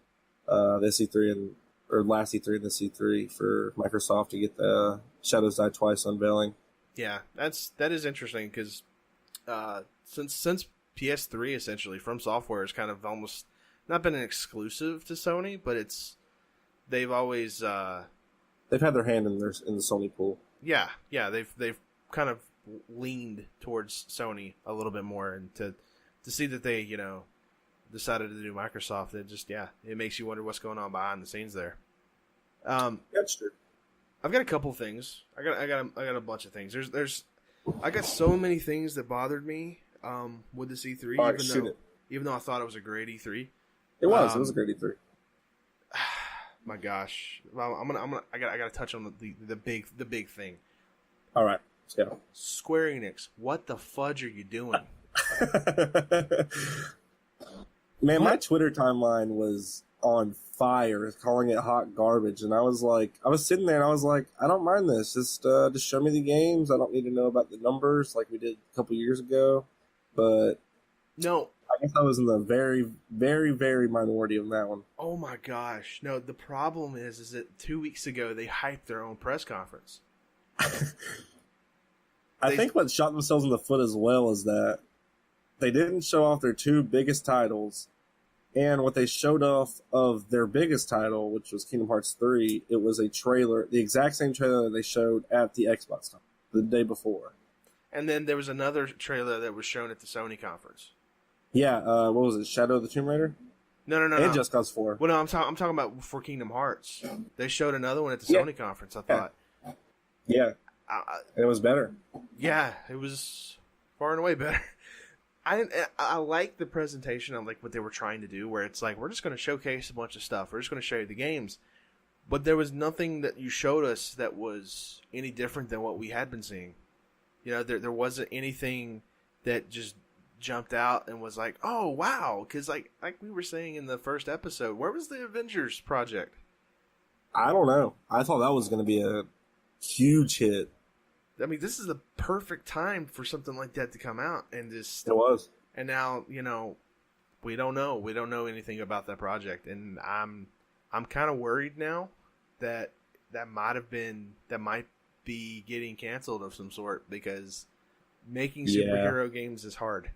the C3 or last E3 and the C3 for Microsoft to get the Shadows Die Twice unveiling. Yeah, that is interesting because since PS3 essentially, From Software has kind of almost not been an exclusive to Sony, but they've always they've had their hand in the Sony pool. Yeah, they've kind of leaned towards Sony a little bit more, and to see that they decided to do Microsoft, it makes you wonder what's going on behind the scenes there. That's true. I've got a couple things. I got a bunch of things. I got so many things that bothered me with the E3, even though I thought it was a great E3. It was a great E3. My gosh, I gotta touch on the big thing. All right, let's go. Square Enix, what the fudge are you doing? Man, my Twitter timeline was on fire, calling it hot garbage, and I was sitting there and I was like, I don't mind this. Just show me the games. I don't need to know about the numbers like we did a couple years ago. But no, I guess I was in the very, very, very minority of that one. Oh my gosh, no. The problem is that 2 weeks ago they hyped their own press conference. I think what shot themselves in the foot as well is that they didn't show off their 2 biggest titles. And what they showed off of their biggest title, which was Kingdom Hearts 3, it was a trailer, the exact same trailer that they showed at the Xbox time, the day before. And then there was another trailer that was shown at the Sony conference. Yeah, what was it, Shadow of the Tomb Raider? No. And Just Cause 4. Well, no, I'm talking about for Kingdom Hearts. They showed another one at the Sony conference, I thought. Yeah, it was better. Yeah, it was far and away better. I like the presentation. I like what they were trying to do, where it's like, we're just going to showcase a bunch of stuff. We're just going to show you the games. But there was nothing that you showed us that was any different than what we had been seeing. There wasn't anything that just jumped out and was like, oh, wow. Because like we were saying in the first episode, where was the Avengers project? I don't know. I thought that was going to be a huge hit. I mean, this is the perfect time for something like that to come out, and just it was. And now, we don't know. We don't know anything about that project, and I'm kind of worried now that might be getting canceled of some sort, because making superhero games is hard.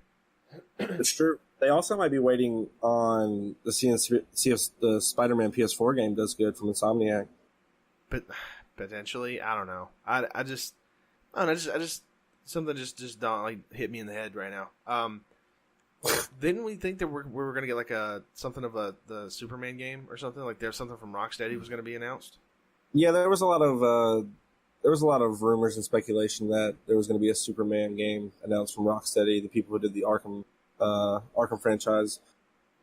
It's true. They also might be waiting on see if the Spider-Man PS4 game does good from Insomniac. But potentially, I don't know. I just something just don't like hit me in the head right now. Didn't we think that we were gonna get like something of the Superman game or something? Like there's something from Rocksteady was gonna be announced? Yeah, there was a lot of rumors and speculation that there was going to be a Superman game announced from Rocksteady, the people who did the Arkham franchise.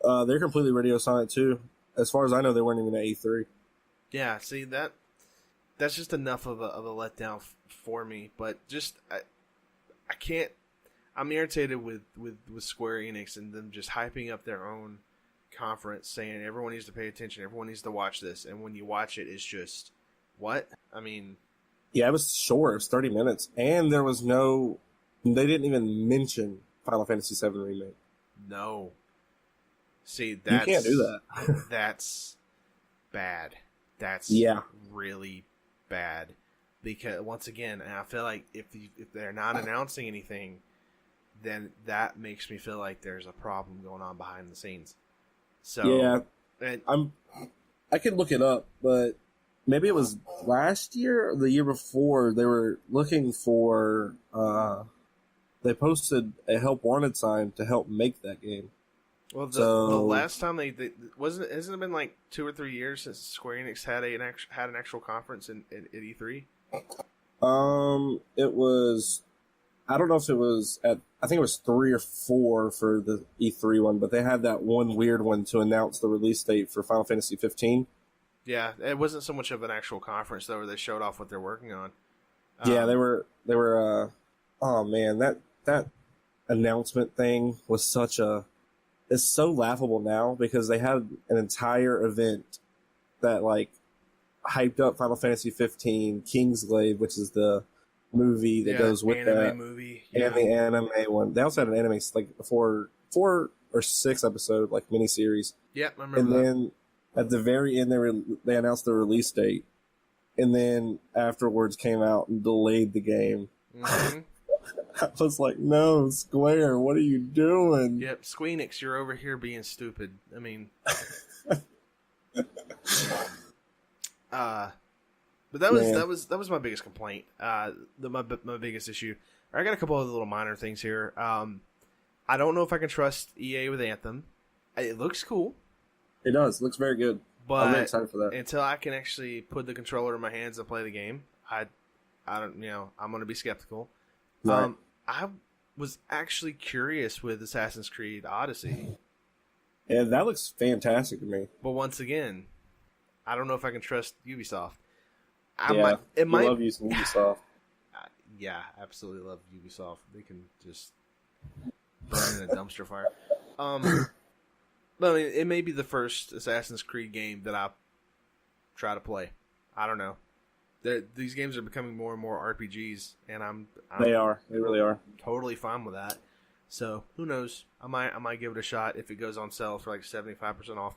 They're completely radio silent too. As far as I know, they weren't even at E3. Yeah, see that's just enough of a letdown for me. But just I can't. I'm irritated with Square Enix and them just hyping up their own conference, saying everyone needs to pay attention, everyone needs to watch this, and when you watch it, it's just what? I mean, yeah, it was short. It was 30 minutes, and there was they didn't even mention Final Fantasy VII Remake. No. See, You can't do that. That's bad. That's really bad. Because once again, and I feel like if they're not announcing anything, then that makes me feel like there's a problem going on behind the scenes. So I could look it up, but maybe it was last year or the year before. They were looking for. They posted a help wanted sign to help make that game. Well, the last time they hasn't it been like 2 or 3 years since Square Enix had an actual conference at E3? It was. I don't know if it was I think it was 3 or 4 for the E3 one, but they had that one weird one to announce the release date for Final Fantasy 15. Yeah, it wasn't so much of an actual conference though, where they showed off what they're working on. Yeah, they were. Oh man, that announcement thing was it's so laughable now because they had an entire event that like hyped up Final Fantasy 15, Kingsglaive, which is the movie that goes with that movie, and the anime one. They also had an anime like a 4 or 6 episode like miniseries. Yep, I remember. And that. then at the very end, they announced the release date, and then afterwards came out and delayed the game. Mm-hmm. I was like, no, Square, what are you doing? Yep, Squeenix, you're over here being stupid. I mean, but that was my biggest complaint. My biggest issue. I got a couple of little minor things here. I don't know if I can trust EA with Anthem. It looks cool. It does. It looks very good. But I'm really excited for that. Until I can actually put the controller in my hands and play the game, I don't. I'm going to be skeptical. Right. I was actually curious with Assassin's Creed Odyssey. Yeah, that looks fantastic to me. But once again, I don't know if I can trust Ubisoft. I love you some Ubisoft. Yeah, absolutely love Ubisoft. They can just burn in a dumpster fire. But I mean, it may be the first Assassin's Creed game that I try to play. I don't know. These games are becoming more and more RPGs, and They are. They really are. Totally fine with that. So who knows? I might give it a shot if it goes on sale for like 75% off.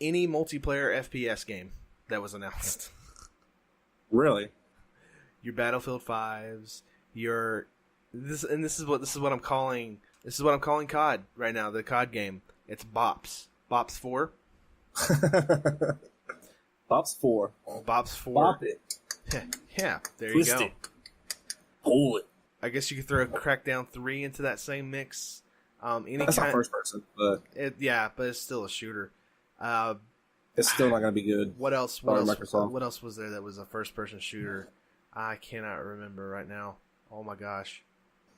Any multiplayer FPS game that was announced. Really? Your Battlefield 5s, this is what I'm calling COD right now, the COD game. It's Bops. Bops 4. Bops 4. Bops 4. Bop it. Yeah, there Twist you go. It. Pull it. I guess you could throw Crackdown 3 into that same mix. That's not first person, but but it's still a shooter. It's still not going to be good. What else? Microsoft. What else was there that was a first-person shooter? I cannot remember right now. Oh my gosh!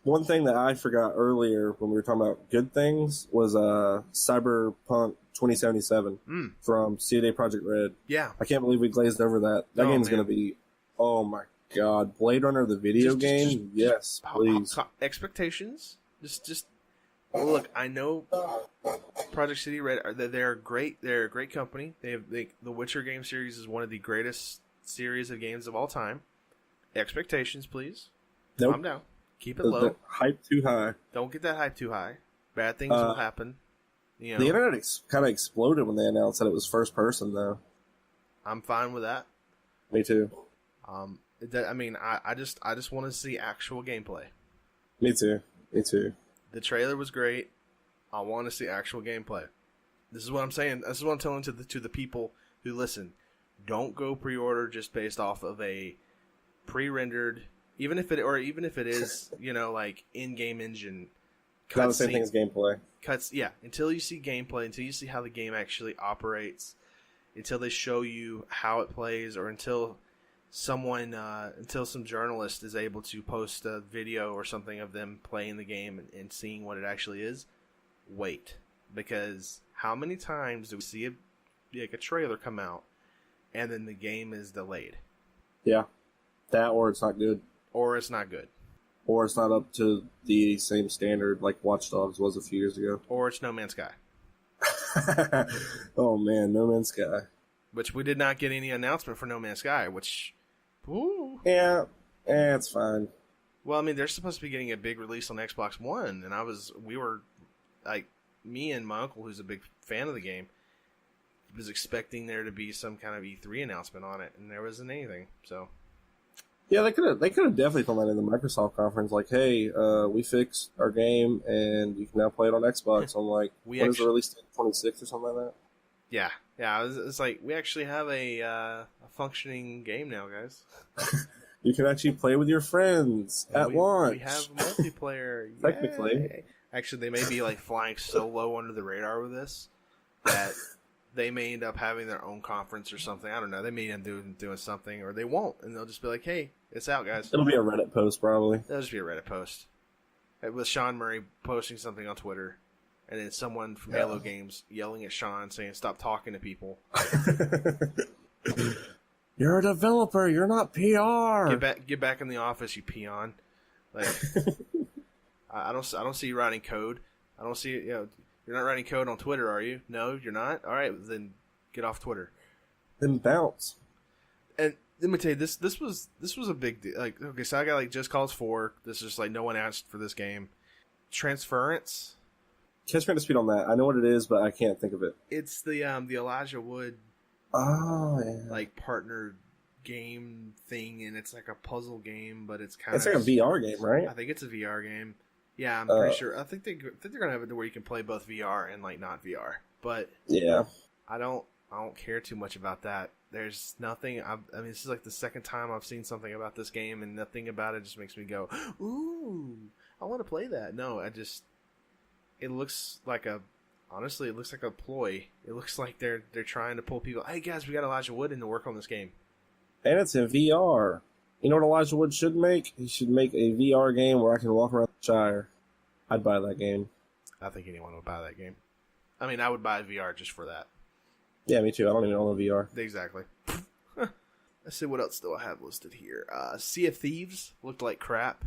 One thing that I forgot earlier when we were talking about good things was Cyberpunk 2077 from CD Projekt Red. Yeah, I can't believe we glazed over that. That game's going to be. Oh my god, Blade Runner the video game? Yes, please. Expectations? Just look. I know Project City Red. They're great. They're a great company. The Witcher game series is one of the greatest series of games of all time. Expectations, please. Nope. Calm down. Keep it low. Hype too high. Don't get that hype too high. Bad things will happen. You know. The internet kind of exploded when they announced that it was first person, though. I'm fine with that. Me too. I just want to see actual gameplay. Me too. The trailer was great. I want to see actual gameplay. This is what I'm saying. This is what I'm telling to the people who listen. Don't go pre-order just based off of a pre-rendered, even if it is, like in-game engine. Not the same thing as gameplay. Until you see gameplay, until you see how the game actually operates, until they show you how it plays, or until some journalist is able to post a video or something of them playing the game and seeing what it actually is, wait. Because how many times do we see a trailer come out and then the game is delayed? Yeah. That, or it's not good. Or it's not good. Or it's not up to the same standard like Watch Dogs was a few years ago. Or it's No Man's Sky. Oh man, No Man's Sky. Which we did not get any announcement for No Man's Sky, which... Ooh. Yeah, it's fine. Well, I mean, they're supposed to be getting a big release on Xbox One, and we were, like, me and my uncle, who's a big fan of the game, was expecting there to be some kind of E3 announcement on it, and there wasn't anything. So, yeah, they could have definitely told that in the Microsoft conference, like, hey, we fixed our game and you can now play it on Xbox. I'm like, when is the release date? 26 or something like that? Yeah, it's like we actually have a functioning game now, guys. You can actually play with your friends at launch. We have multiplayer. Technically. Actually, they may be like flying so low under the radar with this that they may end up having their own conference or something. I don't know. They may end up doing something, or they won't, and they'll just be like, "Hey, it's out, guys." It'll be a Reddit post, probably. It'll just be a Reddit post with Sean Murray posting something on Twitter, and then someone from Halo Games yelling at Sean saying, "Stop talking to people." You're a developer. You're not PR. Get back in the office, you peon. Like, I don't see you writing code. I don't see you're not writing code on Twitter, are you? No, you're not. All right, then get off Twitter. Then bounce. And let me tell you, this was a big deal. Like, okay, so I got like Just Cause 4. This is just like no one asked for this game. Transference. Catch me up to speed on that. I know what it is, but I can't think of it. It's the Elijah Wood. Oh, yeah. Like partner game thing, and it's like a puzzle game, but it's kind of like a VR game, right? I think it's a VR game. Yeah, I'm pretty sure. I think they're gonna have it to where you can play both VR and like not VR. But yeah, I don't care too much about that. There's nothing. I mean, this is like the second time I've seen something about this game, and nothing about it just makes me go, "Ooh, I want to play that." No, it looks like a. Honestly, it looks like a ploy. It looks like they're trying to pull people. Hey guys, we got Elijah Wood in to work on this game, and it's in VR. You know what Elijah Wood should make? He should make a VR game where I can walk around the Shire. I'd buy that game. I think anyone would buy that game. I mean, I would buy VR just for that. Yeah, me too. I don't even own a VR. Exactly. Let's see what else do I have listed here. Sea of Thieves looked like crap.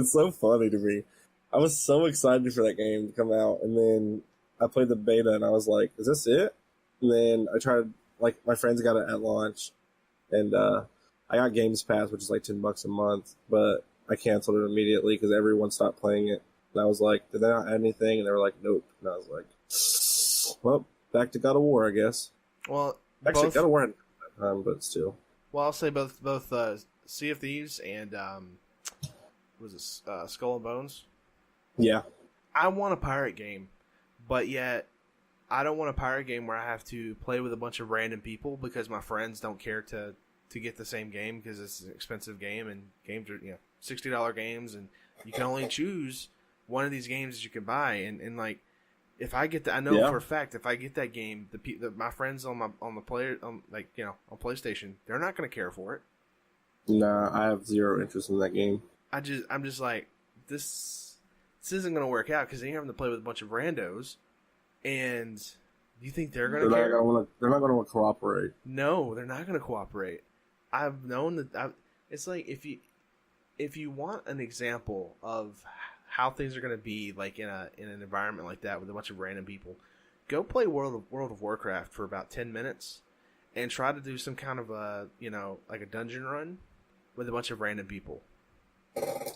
It's so funny to me. I was so excited for that game to come out, and then I played the beta, and I was like, is this it? And then I tried, like, my friends got it at launch, and I got Games Pass, which is like $10 a month, but I canceled it immediately because everyone stopped playing it. And I was like, did they not add anything? And they were like, nope. And I was like, well, back to God of War, I guess. Well, actually, God of War hadn't come that time, but still. Well, I'll say both Sea of Thieves and was it Skull and Bones? Yeah. I want a pirate game, but yet I don't want a pirate game where I have to play with a bunch of random people because my friends don't care to get the same game because it's an expensive game, and games are $60 games, and you can only choose one of these games that you can buy, and like if I get that, I know for a fact if I get that game, my friends on the player on PlayStation, they're not going to care for it. Nah, I have zero interest in that game. I'm just like, this isn't going to work out because then you're having to play with a bunch of randos, and you think they're going to care? They're not going to cooperate. No, they're not going to cooperate. I've known that. It's like if you want an example of how things are going to be like in an environment like that with a bunch of random people, go play World of Warcraft for about 10 minutes and try to do some kind of like a dungeon run with a bunch of random people.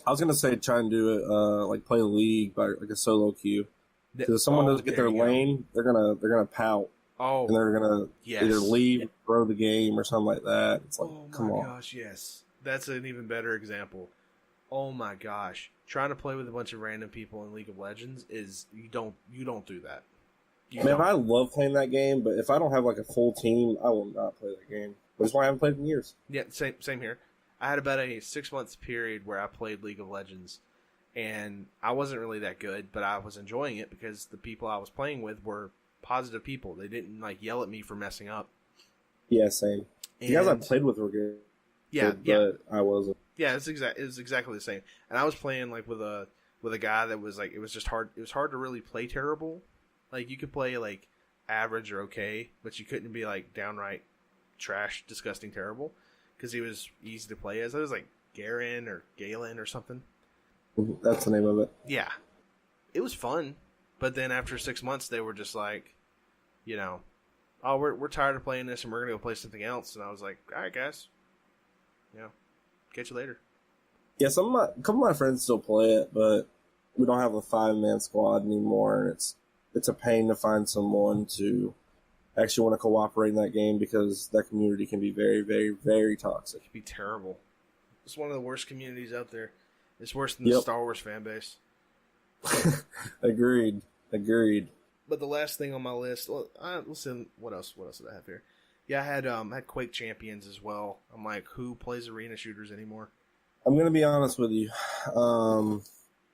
I was gonna say try and do it like play League by like a solo queue. Because if someone doesn't get their lane, they're gonna pout. Oh, and they're gonna either leave, throw the game, or something like that. It's like, come on. Oh my gosh, yes, that's an even better example. Oh my gosh, trying to play with a bunch of random people in League of Legends is you don't do that. I love playing that game, but if I don't have like a full team, I will not play that game. Which is why I haven't played it in years. Yeah, same here. I had about a 6-month period where I played League of Legends, and I wasn't really that good, but I was enjoying it because the people I was playing with were positive people. They didn't like yell at me for messing up. Yeah, same. The guys I played with were good. But I wasn't. Yeah, it was exactly the same. And I was playing like with a guy that was like, it was just hard. It was hard to really play terrible. Like you could play like average or okay, but you couldn't be like downright trash, disgusting, terrible. Because he was easy to play as. It was like Garen or Galen or something. That's the name of it. Yeah. It was fun. But then after 6 months, they were just like, oh, we're tired of playing this and we're going to go play something else. And I was like, all right, guys. catch you later. Yeah, a couple of my friends still play it, but we don't have a 5-man squad anymore, and it's a pain to find someone to actually want to cooperate in that game because that community can be very, very, very toxic. It can be terrible. It's one of the worst communities out there. It's worse than the Star Wars fan base. Agreed. But the last thing on my list, let's see, what else did I have here? Yeah, I had Quake Champions as well. I'm like, who plays arena shooters anymore? I'm going to be honest with you.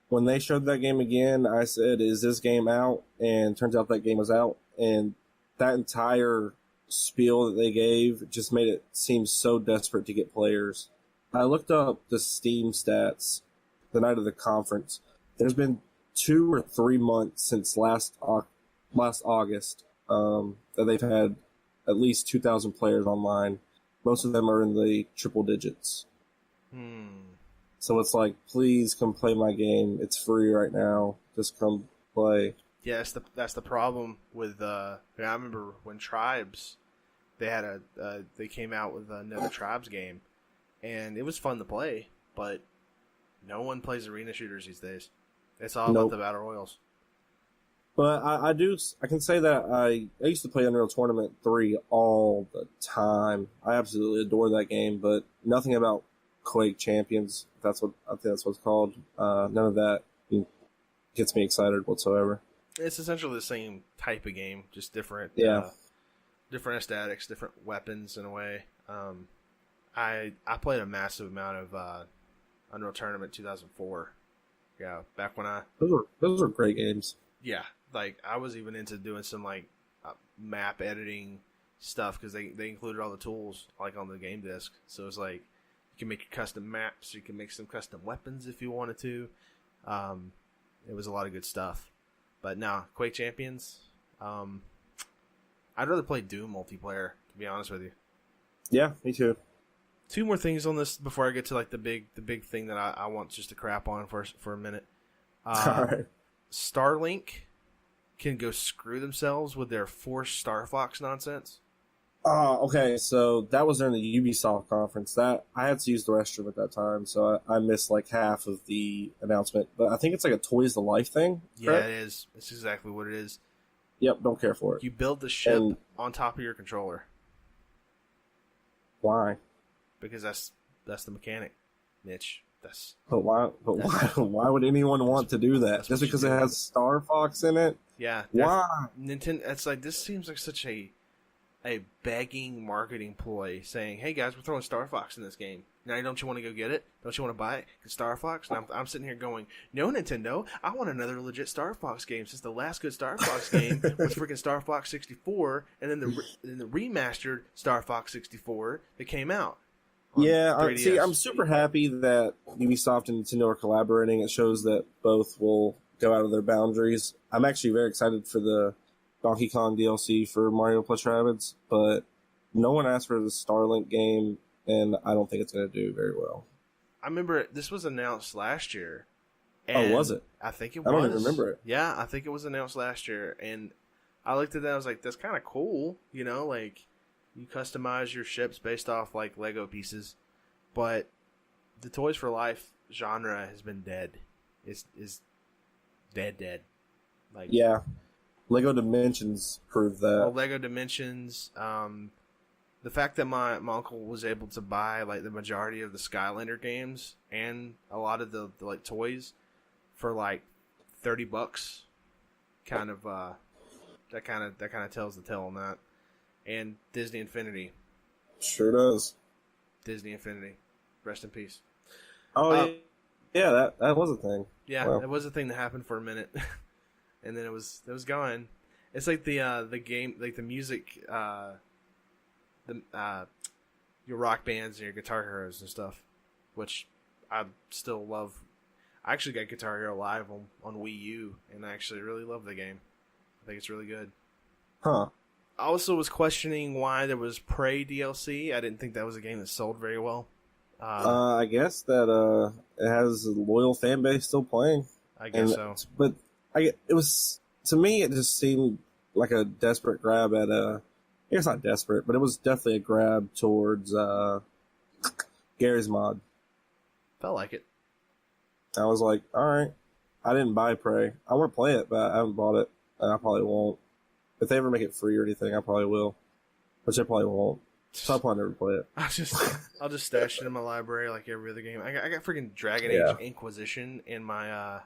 When they showed that game again, I said, is this game out? And turns out that game was out. And that entire spiel that they gave just made it seem so desperate to get players. I looked up the Steam stats the night of the conference. There's been 2 or 3 months since last August that they've had at least 2,000 players online. Most of them are in the triple digits. So it's like, please come play my game. It's free right now. Just come play. Yeah, that's the problem with. I remember when Tribes, they came out with another Tribes game, and it was fun to play, but no one plays arena shooters these days. It's all about the battle royals. But I can say that I used to play Unreal Tournament 3 all the time. I absolutely adore that game, but nothing about Quake Champions. I think that's what it's called. None of that gets me excited whatsoever. It's essentially the same type of game, just different. Different aesthetics, different weapons in a way. I played a massive amount of Unreal Tournament 2004. Yeah, back when those were great games. Yeah, like I was even into doing some like map editing stuff because they included all the tools like on the game disc. So it's like you can make your custom maps, you can make some custom weapons if you wanted to. It was a lot of good stuff. But no, Quake Champions. I'd rather play Doom multiplayer, to be honest with you. Yeah, me too. 2 more things on this before I get to like the big thing that I want just to crap on for a minute. All right. Starlink can go screw themselves with their forced Star Fox nonsense. Okay, so that was during the Ubisoft conference. That I had to use the restroom at that time, so I missed like half of the announcement. But I think it's like a Toys to Life thing. Correct? Yeah, it is. It's exactly what it is. Yep, don't care for it. You build the ship on top of your controller. Why? Because that's the mechanic, Mitch. But why would anyone want to do that? Just because it has Star Fox in it? Yeah. Why? Nintendo. It's like this seems like such a begging marketing ploy, saying, "Hey guys, we're throwing Star Fox in this game. Now, don't you want to go get it? Don't you want to buy it? It's Star Fox." And I'm sitting here going, "No, Nintendo, I want another legit Star Fox game. Since the last good Star Fox game was freaking Star Fox 64, and then the remastered Star Fox 64 that came out." Yeah, I'm super happy that Ubisoft and Nintendo are collaborating. It shows that both will go out of their boundaries. I'm actually very excited for the Donkey Kong DLC for Mario plus Rabbids, but no one asked for the Starlink game, and I don't think it's going to do very well. I remember this was announced last year. Oh, was it? I think it was. I don't even remember it. Yeah, I think it was announced last year, and I looked at that. I was like, "That's kind of cool," you know, like. You customize your ships based off like Lego pieces, but the Toys for Life genre has been dead. Is dead. Like yeah, Lego Dimensions proved that. Well, Lego Dimensions. The fact that my uncle was able to buy like the majority of the Skylander games and a lot of the like toys for like $30, kind of that kind of tells the tale on that. And Disney Infinity. Sure does. Disney Infinity. Rest in peace. Oh, yeah, that was a thing. Yeah, wow. It was a thing that happened for a minute. And then it was gone. It's like the game, like the music, your rock bands and your Guitar Heroes and stuff, which I still love. I actually got Guitar Hero Live on Wii U, and I actually really love the game. I think it's really good. Huh. I also was questioning why there was Prey DLC. I didn't think that was a game that sold very well. I guess that it has a loyal fan base still playing. I guess so. But it was, to me, it just seemed like a desperate grab at I guess not desperate, but it was definitely a grab towards Gary's Mod. Felt like it. I was like, all right. I didn't buy Prey. I want to play it, but I haven't bought it, and I probably won't. If they ever make it free or anything, I probably will, which I probably won't. So I'll probably never play it. I'll just stash it in my library like every other game. I got freaking Dragon Age Inquisition in my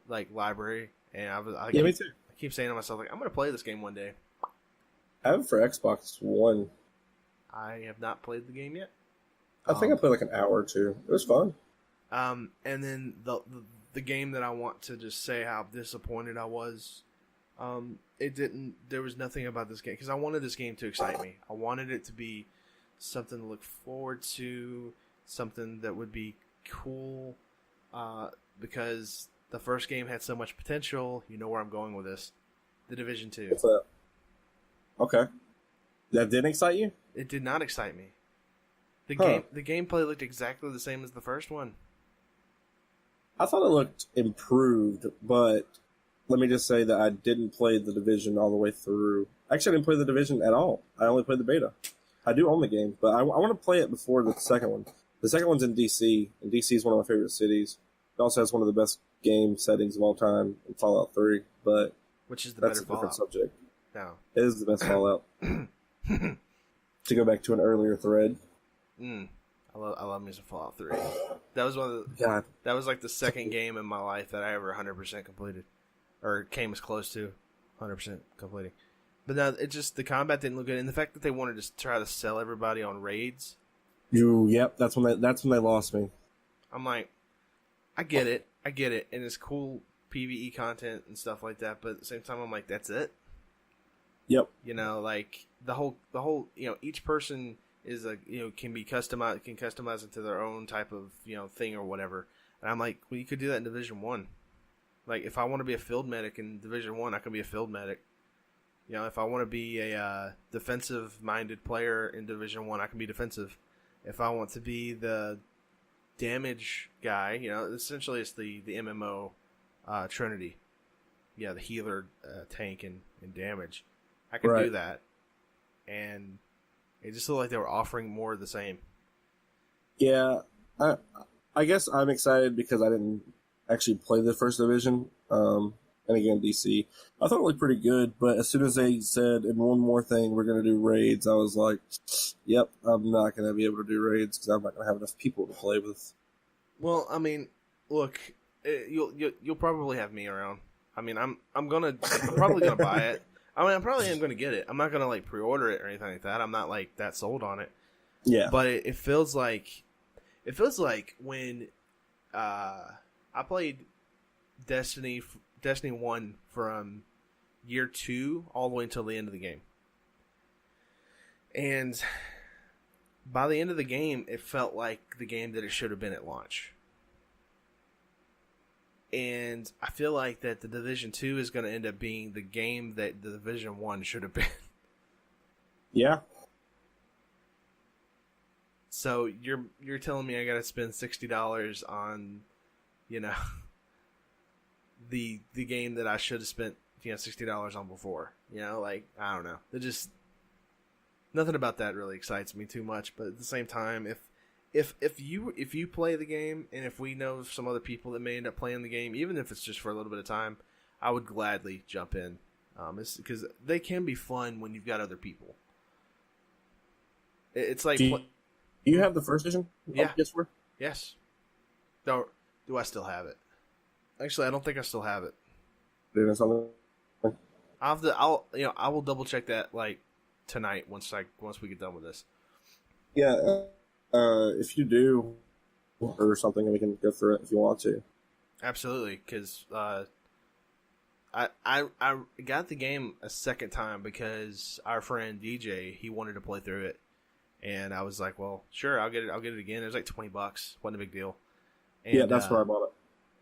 library, and me too. I keep saying to myself like I'm gonna play this game one day. I have it for Xbox One. I have not played the game yet. I think I played like an hour or two. It was fun. And then the game that I want to just say how disappointed I was. It didn't. There was nothing about this game because I wanted this game to excite me. I wanted it to be something to look forward to, something that would be cool. Because the first game had so much potential. You know where I'm going with this. The Division 2. What's that? Okay. That didn't excite you? It did not excite me. The gameplay looked exactly the same as the first one. I thought it looked improved, but let me just say that I didn't play the Division all the way through. Actually, I didn't play the Division at all. I only played the beta. I do own the game, but I want to play it before the second one. The second one's in D.C., and D.C. is one of my favorite cities. It also has one of the best game settings of all time in Fallout 3, but which is the that's better a different Fallout? subject. No. It is the best Fallout. To go back to an earlier thread. I love me some Fallout 3. That was one of the. God. That was like the second game in my life that I ever 100% completed, or came as close to 100% completing. But now it just the combat didn't look good, and the fact that they wanted to try to sell everybody on raids. Yep, that's when they lost me. I'm like, I get it, and it's cool PvE content and stuff like that. But at the same time, I'm like, that's it. Yep. You know, like the whole, each person is can customize it to their own type of thing or whatever. And I'm like, well, you could do that in Division 1. Like if I want to be a field medic in Division 1, I can be a field medic. If I want to be a defensive minded player in Division 1, I can be defensive. If I want to be the damage guy, essentially it's the MMO Trinity. Yeah, the healer, tank, and damage. I can do that. And it just looked like they were offering more of the same. Yeah, I guess I'm excited because I didn't actually play the first Division. And again, DC. I thought it looked pretty good, but as soon as they said, and one more thing, we're going to do raids, I was like, yep, I'm not going to be able to do raids because I'm not going to have enough people to play with. Well, I mean, look, you'll probably have me around. I mean, I'm probably gonna buy it. I mean, I probably am gonna get it. I'm not gonna pre-order it or anything like that. I'm not that sold on it. Yeah. But it feels like when I played Destiny 1 from year 2 all the way until the end of the game, and by the end of the game, it felt like the game that it should have been at launch. And I feel like that the Division 2 is going to end up being the game that the Division 1 should have been. Yeah. So you're telling me I got to spend $60 on, the game that I should have spent $60 on before. I don't know. It just nothing about that really excites me too much. But at the same time, if you play the game, and if we know some other people that may end up playing the game, even if it's just for a little bit of time, I would gladly jump in. Because they can be fun when you've got other people. It's like do you have the first edition? Yeah. Yes. Do I still have it? Actually, I don't think I still have it. I will double check that tonight once we get done with this. Yeah. If you do, or something, we can go through it if you want to. Absolutely, because I got the game a second time because our friend DJ, he wanted to play through it, and I was like, well, sure, I'll get it again. It was like $20, wasn't a big deal. And, yeah, that's where I bought it.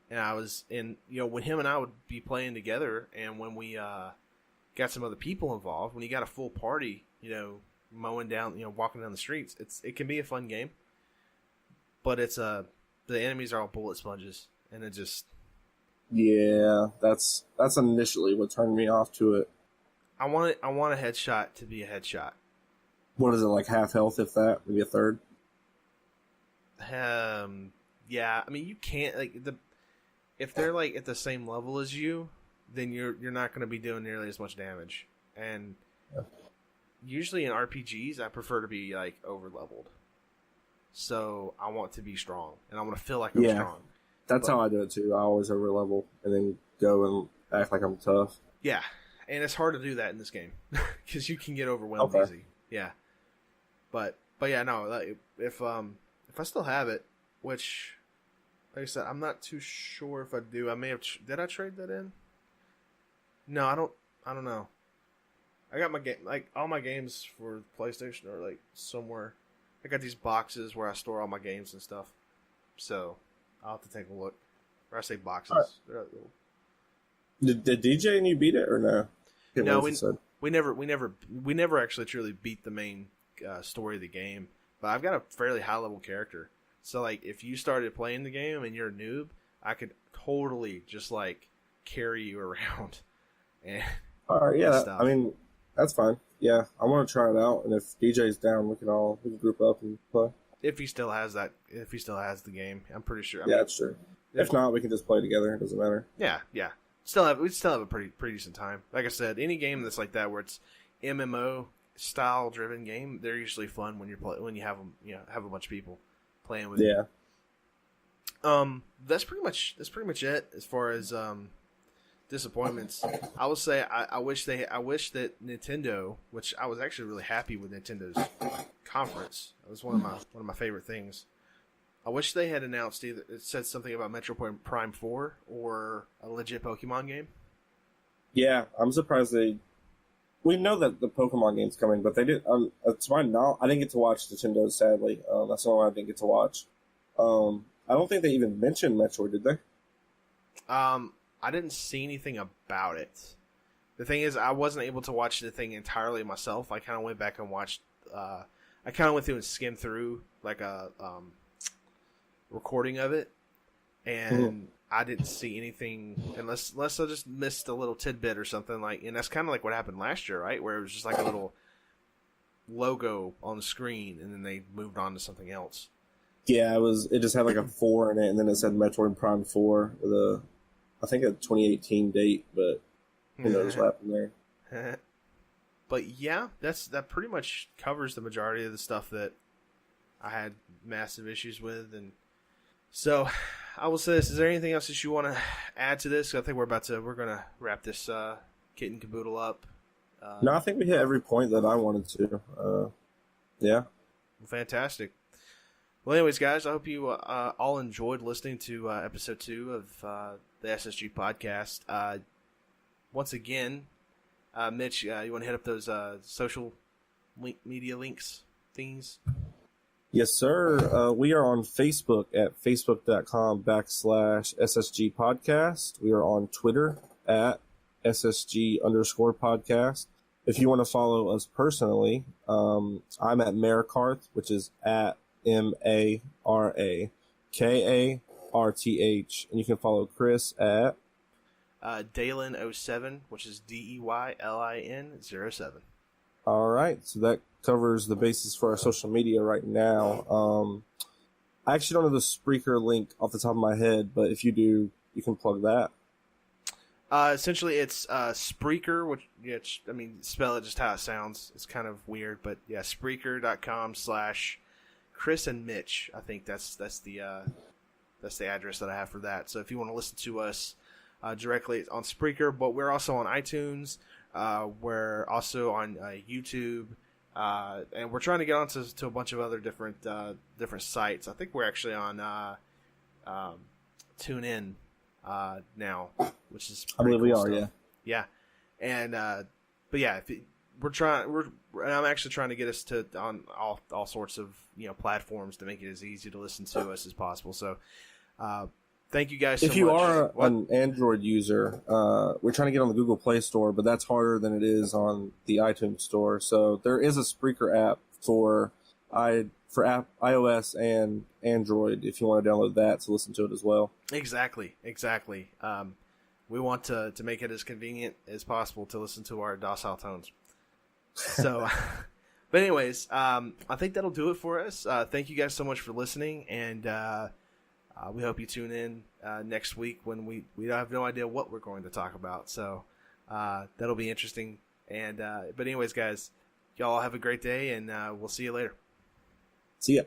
And I was when him and I would be playing together, and when we got some other people involved, when you got a full party, mowing down, walking down the streets, it can be a fun game, but it's the enemies are all bullet sponges, and it just that's initially what turned me off to it. I want a headshot to be a headshot. What is it, like half health, if that, maybe a third? Yeah, I mean, you can't if they're like at the same level as you, then you're not going to be doing nearly as much damage. And usually in RPGs, I prefer to be like over leveled. So I want to be strong, and I want to feel like I'm strong. That's how I do it too. I always over level and then go and act like I'm tough. Yeah, and it's hard to do that in this game because you can get overwhelmed easy. Yeah, but yeah, no. If I still have it, which, like I said, I'm not too sure if I do. I may have. Did I trade that in? No, I don't. I don't know. I got my game, like all my games for PlayStation are like somewhere. I got these boxes where I store all my games and stuff. So I'll have to take a look. Or I say boxes. Right. Did DJ and you beat it or no? No, we never actually truly beat the main story of the game. But I've got a fairly high level character. So like if you started playing the game and you're a noob, I could totally just like carry you around. And all right, yeah. I mean, that's fine. Yeah, I want to try it out, and if DJ's down, we can group up and play. If he still has the game, I'm pretty sure. Yeah, that's true. If not, we can just play together. It doesn't matter. Yeah. We still have a pretty decent time. Like I said, any game that's like that where it's MMO style driven game, they're usually fun when you have them, have a bunch of people playing with you. Yeah. That's pretty much it as far as disappointments. I will say I wish that Nintendo, which I was actually really happy with Nintendo's conference. It was one of my favorite things. I wish they had announced it said something about Metroid Prime 4 or a legit Pokemon game. Yeah, I'm surprised we know that the Pokemon game's coming, but they did. It's fine now. I didn't get to watch Nintendo, sadly. That's the only one I didn't get to watch. I don't think they even mentioned Metroid, did they? I didn't see anything about it. The thing is, I wasn't able to watch the thing entirely myself. I kind of went back and watched. I kind of went through and skimmed through like a recording of it, and I didn't see anything unless I just missed a little tidbit or something like. And that's kind of like what happened last year, right? Where it was just like a little logo on the screen, and then they moved on to something else. Yeah, it just had like a 4 in it, and then it said Metroid Prime 4 with I think a 2018 date, but who knows what happened there. But yeah, that pretty much covers the majority of the stuff that I had massive issues with. And so I will say this: is there anything else that you want to add to this? I think we're going to wrap this kit and caboodle up. No, I think we hit every point that I wanted to. Yeah. Fantastic. Well, anyways, guys, I hope you all enjoyed listening to episode 2 of the SSG podcast. Once again, Mitch, you want to hit up those social media links things? Yes, sir. We are on Facebook at facebook.com/SSG podcast. We are on Twitter at SSG_podcast. If you want to follow us personally, I'm at Marikarth, which is at MARAKARTH, and you can follow Chris at Daylin07, which is DEYLIN07. All right, so that covers the basis for our social media right now. I actually don't know the Spreaker link off the top of my head, but if you do, you can plug that. Essentially, it's Spreaker, which spell it just how it sounds. It's kind of weird, but yeah, Spreaker.com/Chris and Mitch. I think that's the address that I have for that. So if you want to listen to us directly on Spreaker, but we're also on iTunes. We're also on YouTube, and we're trying to get onto a bunch of other different sites. I think we're actually on TuneIn now, which is I believe cool we are, stuff. Yeah, and but yeah, I'm actually trying to get us to on all sorts of platforms to make it as easy to listen to us as possible. So. Thank you guys so much. If you are an Android user, we're trying to get on the Google Play Store, but that's harder than it is on the iTunes Store. So there is a Spreaker app for iOS and Android if you want to download that to listen to it as well. Exactly. We want to make it as convenient as possible to listen to our docile tones. So, But anyways, I think that'll do it for us. Thank you guys so much for listening, and we hope you tune in next week when we have no idea what we're going to talk about. So that'll be interesting. And but anyways, guys, y'all have a great day, and we'll see you later. See ya.